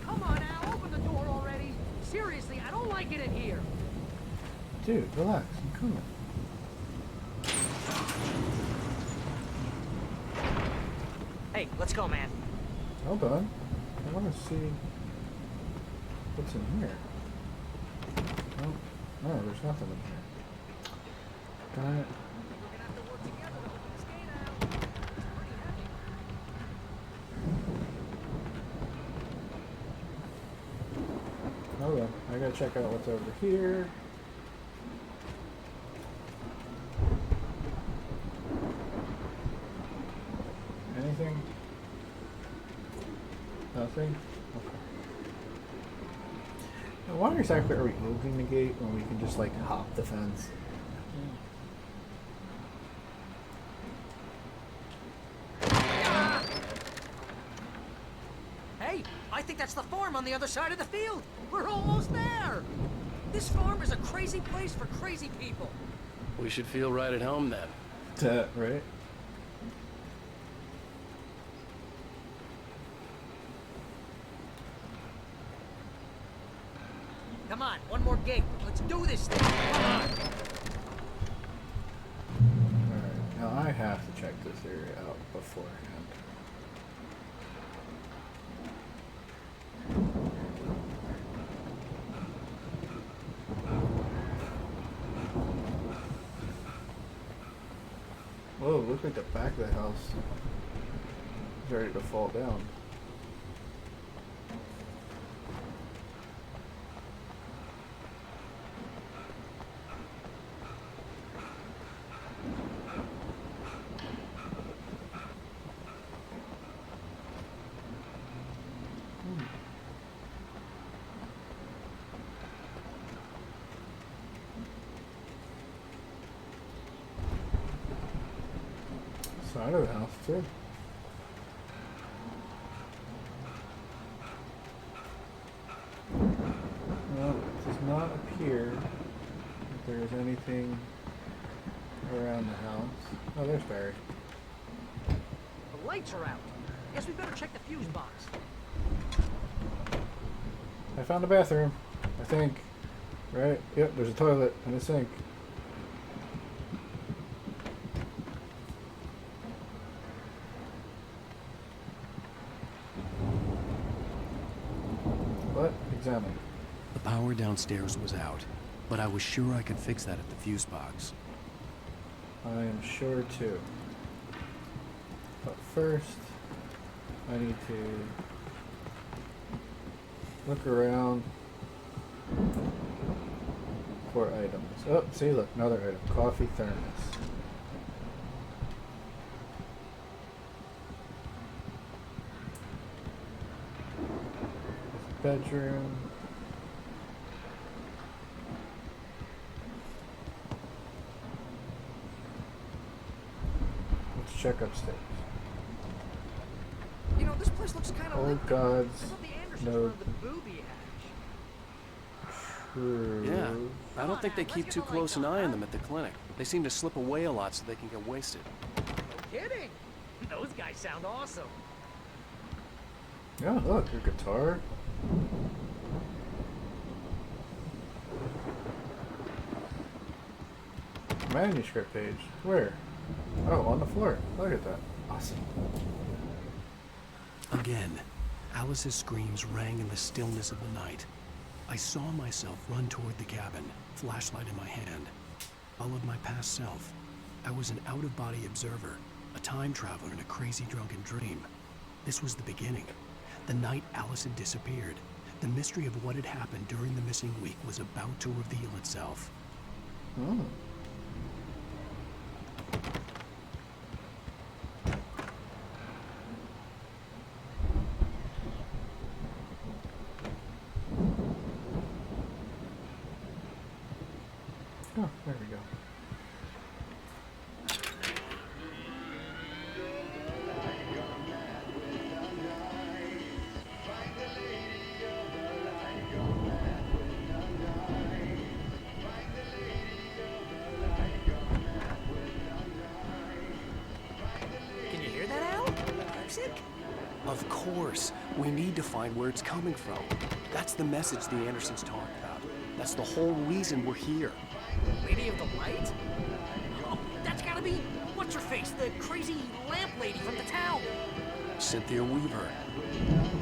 Come on, Al, open the door already. Seriously, I don't like it in here. Dude, relax. I'm coming. Hey, let's go, man. Hold on. I want to see what's in here. Oh, no, there's nothing in here. Got it. Hold on. I gotta check out what's over here. Anything? Nothing? Okay. Now, why exactly are we moving the gate when we can just, like, hop the fence? Hey, I think that's the farm on the other side of the field. We're almost there. This farm is a crazy place for crazy people. We should feel right at home then. Right? floor gate. Let's do this thing. Come on. Alright, now I have to check this area out beforehand. Whoa, looks like the back of the house is ready to fall down. Side of the house too. Well, it does not appear that there is anything around the house. Oh, there's Barry. The lights are out. Guess we better check the fuse box. I found a bathroom, I think. Right? Yep, there's a toilet and a sink. What? Examine. The power downstairs was out, but I was sure I could fix that at the fuse box. I am sure too. But first, I need to look around for items. Oh, see, look, another item. Coffee thermos. Bedroom. Let's check upstairs. You know, this place looks kind of Oh gods. No. True. Yeah, I don't think they keep too close an eye on them at the clinic. They seem to slip away a lot so they can get wasted. No kidding. Those guys sound awesome. Yeah, look, your guitar. Manuscript page. Where? Oh, on the floor. Look at that. Awesome. Again, Alice's screams rang in the stillness of the night. I saw myself run toward the cabin, flashlight in my hand. Followed my past self. I was an out-of-body observer, a time traveler in a crazy drunken dream. This was the beginning. The night Alice had disappeared. The mystery of what had happened during the missing week was about to reveal itself. Oh. Oh, there we go. Can you hear that, Al? Music? Of course. We need to find where it's coming from. That's the message the Andersons talked about. That's the whole reason we're here. Lady of the Light? Oh, that's gotta be what's-her-face, the crazy lamp lady from the town. Cynthia Weaver.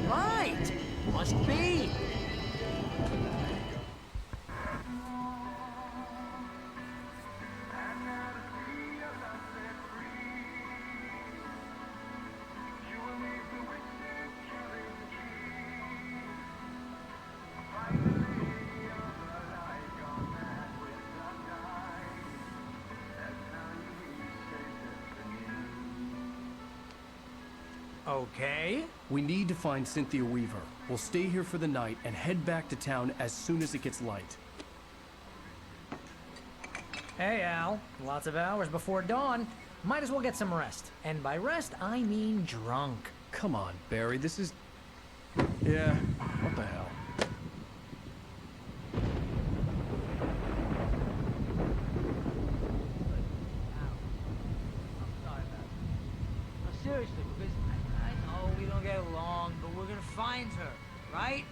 Right! Must be. Okay. We need to find Cynthia Weaver. We'll stay here for the night and head back to town as soon as it gets light. Hey, Al. Lots of hours before dawn. Might as well get some rest. And by rest, I mean drunk. Come on, Barry, this is... Yeah, what the hell? Seriously, because I know we don't get along, but we're gonna find her, right?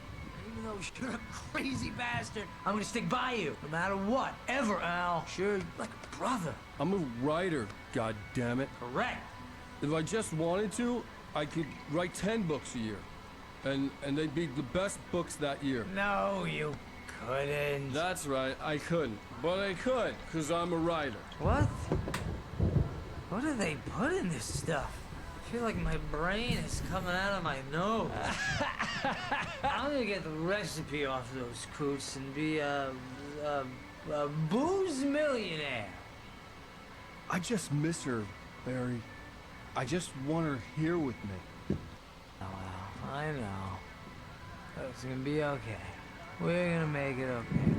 Even know you're a crazy bastard. I'm gonna stick by you, no matter what, ever, Al. Sure, like a brother. I'm a writer, goddammit. Correct. If I just wanted to, I could write 10 books a year. And they'd be the best books that year. No, you couldn't. That's right, I couldn't. But I could, because I'm a writer. What? What do they put in this stuff? I feel like my brain is coming out of my nose. I'm gonna get the recipe off those coots and be a booze millionaire. I just miss her, Barry. I just want her here with me. Oh, well, I know. It's gonna be okay. We're gonna make it okay.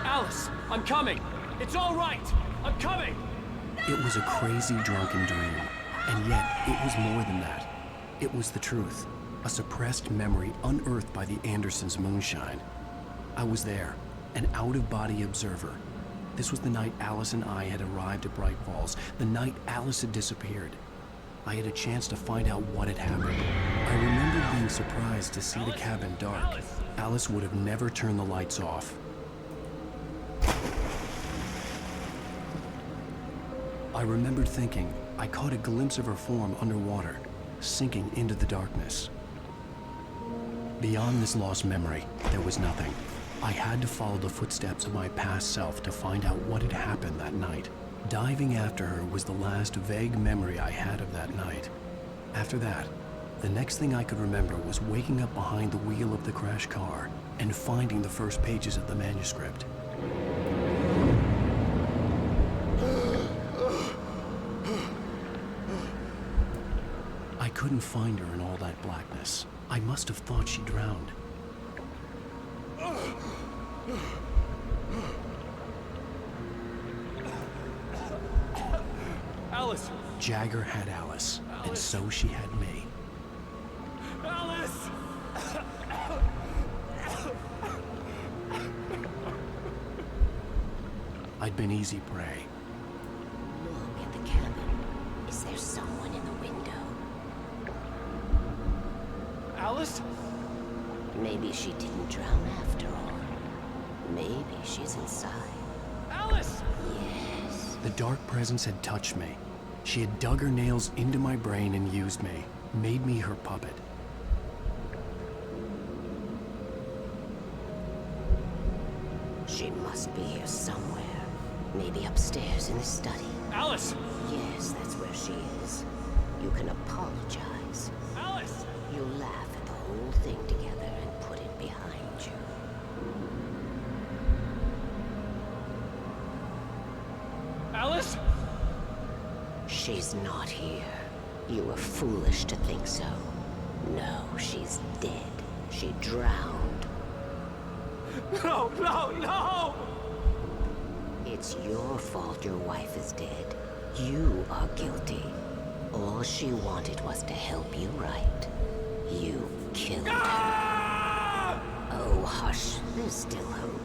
Alice, I'm coming. It's all right. I'm coming. It was a crazy drunken dream, and yet it was more than that. It was the truth, a suppressed memory unearthed by the Andersons' moonshine. I was there, an out-of-body observer. This was the night Alice and I had arrived at Bright Falls, the night Alice had disappeared. I had a chance to find out what had happened. I remembered being surprised to see the cabin dark. Alice would have never turned the lights off. I remembered thinking I caught a glimpse of her form underwater, sinking into the darkness. Beyond this lost memory, there was nothing. I had to follow the footsteps of my past self to find out what had happened that night. Diving after her was the last vague memory I had of that night. After that, the next thing I could remember was waking up behind the wheel of the crashed car and finding the first pages of the manuscript. I couldn't find her in all that blackness. I must have thought she drowned. Alice! Jagger had Alice, and so she had me. Alice! I'd been easy prey. Look at the cabin. Is there someone in the window? Alice? Maybe she didn't drown after all. Maybe she's inside. Alice! Yes. The dark presence had touched me. She had dug her nails into my brain and used me, made me her puppet. She must be here somewhere. Maybe upstairs in the study. Alice! Yes, that's where she is. You can apologize. Alice! You laugh at the whole thing together and put it behind you. Alice? She's not here. You were foolish to think so. No, she's dead. She drowned. No, no, no! It's your fault your wife is dead. You are guilty. All she wanted was to help you right. You killed her. Oh, hush. There's still hope.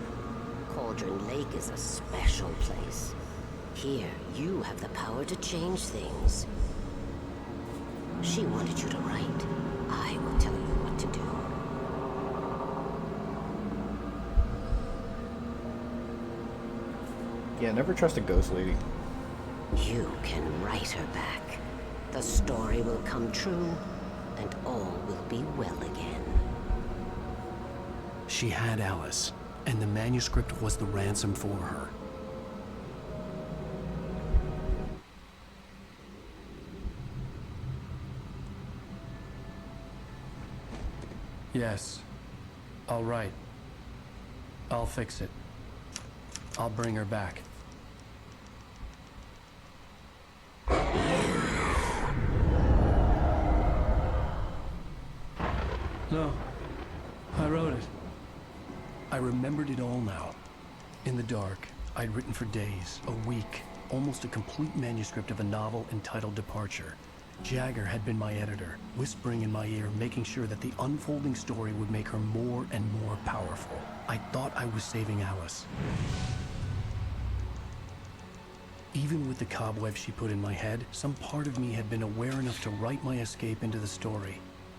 Cauldron Lake is a special place. Here, you have the power to change things. She wanted you to write. I will tell you what to do. Yeah, never trust a ghost lady. You can write her back. The story will come true, and all will be well again. She had Alice, and the manuscript was the ransom for her. Yes. All right. I'll fix it. I'll bring her back. No. I wrote it. I remembered it all now. In the dark, I'd written for days, a week, almost a complete manuscript of a novel entitled Departure. Jagger had been my editor, whispering in my ear, making sure that the unfolding story would make her more and more powerful. I thought I was saving Alice. Even with the cobwebs she put in my head, some part of me had been aware enough to write my escape into the story,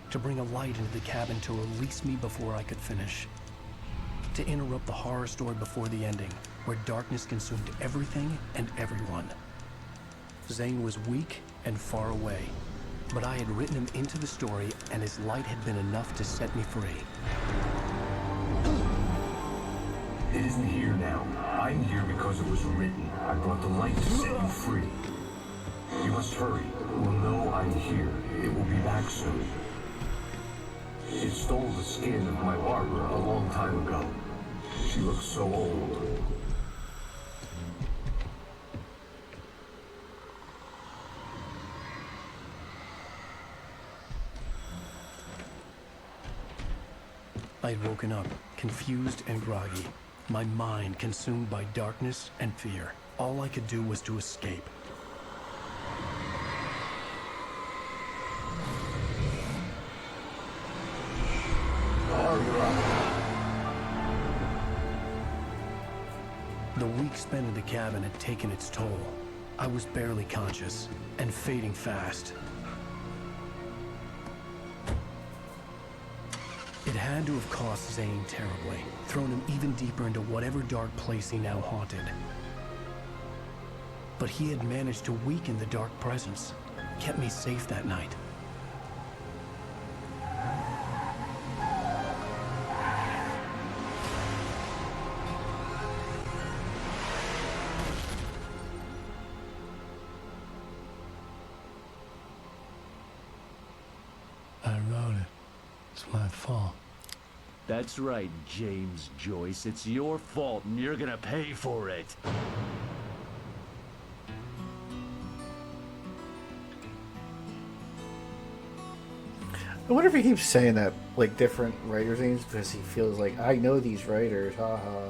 to bring a light into the cabin to release me before I could finish, to interrupt the horror story before the ending, where darkness consumed everything and everyone. Zane was weak and far away, but I had written him into the story, and his light had been enough to set me free. It isn't here now. I'm here because it was written. I brought the light to set you free. You must hurry. It will know I'm here. It will be back soon. It stole the skin of my Barbara a long time ago. She looks so old. I'd woken up, confused and groggy, my mind consumed by darkness and fear. All I could do was to escape. The week spent in the cabin had taken its toll. I was barely conscious, and fading fast. It had to have cost Zane terribly, thrown him even deeper into whatever dark place he now haunted. But he had managed to weaken the dark presence, kept me safe that night. I wrote it. It's my fault. That's right, James Joyce. It's your fault, and you're gonna pay for it. I wonder if he keeps saying that, like, different writers' names because he feels like, I know these writers, haha.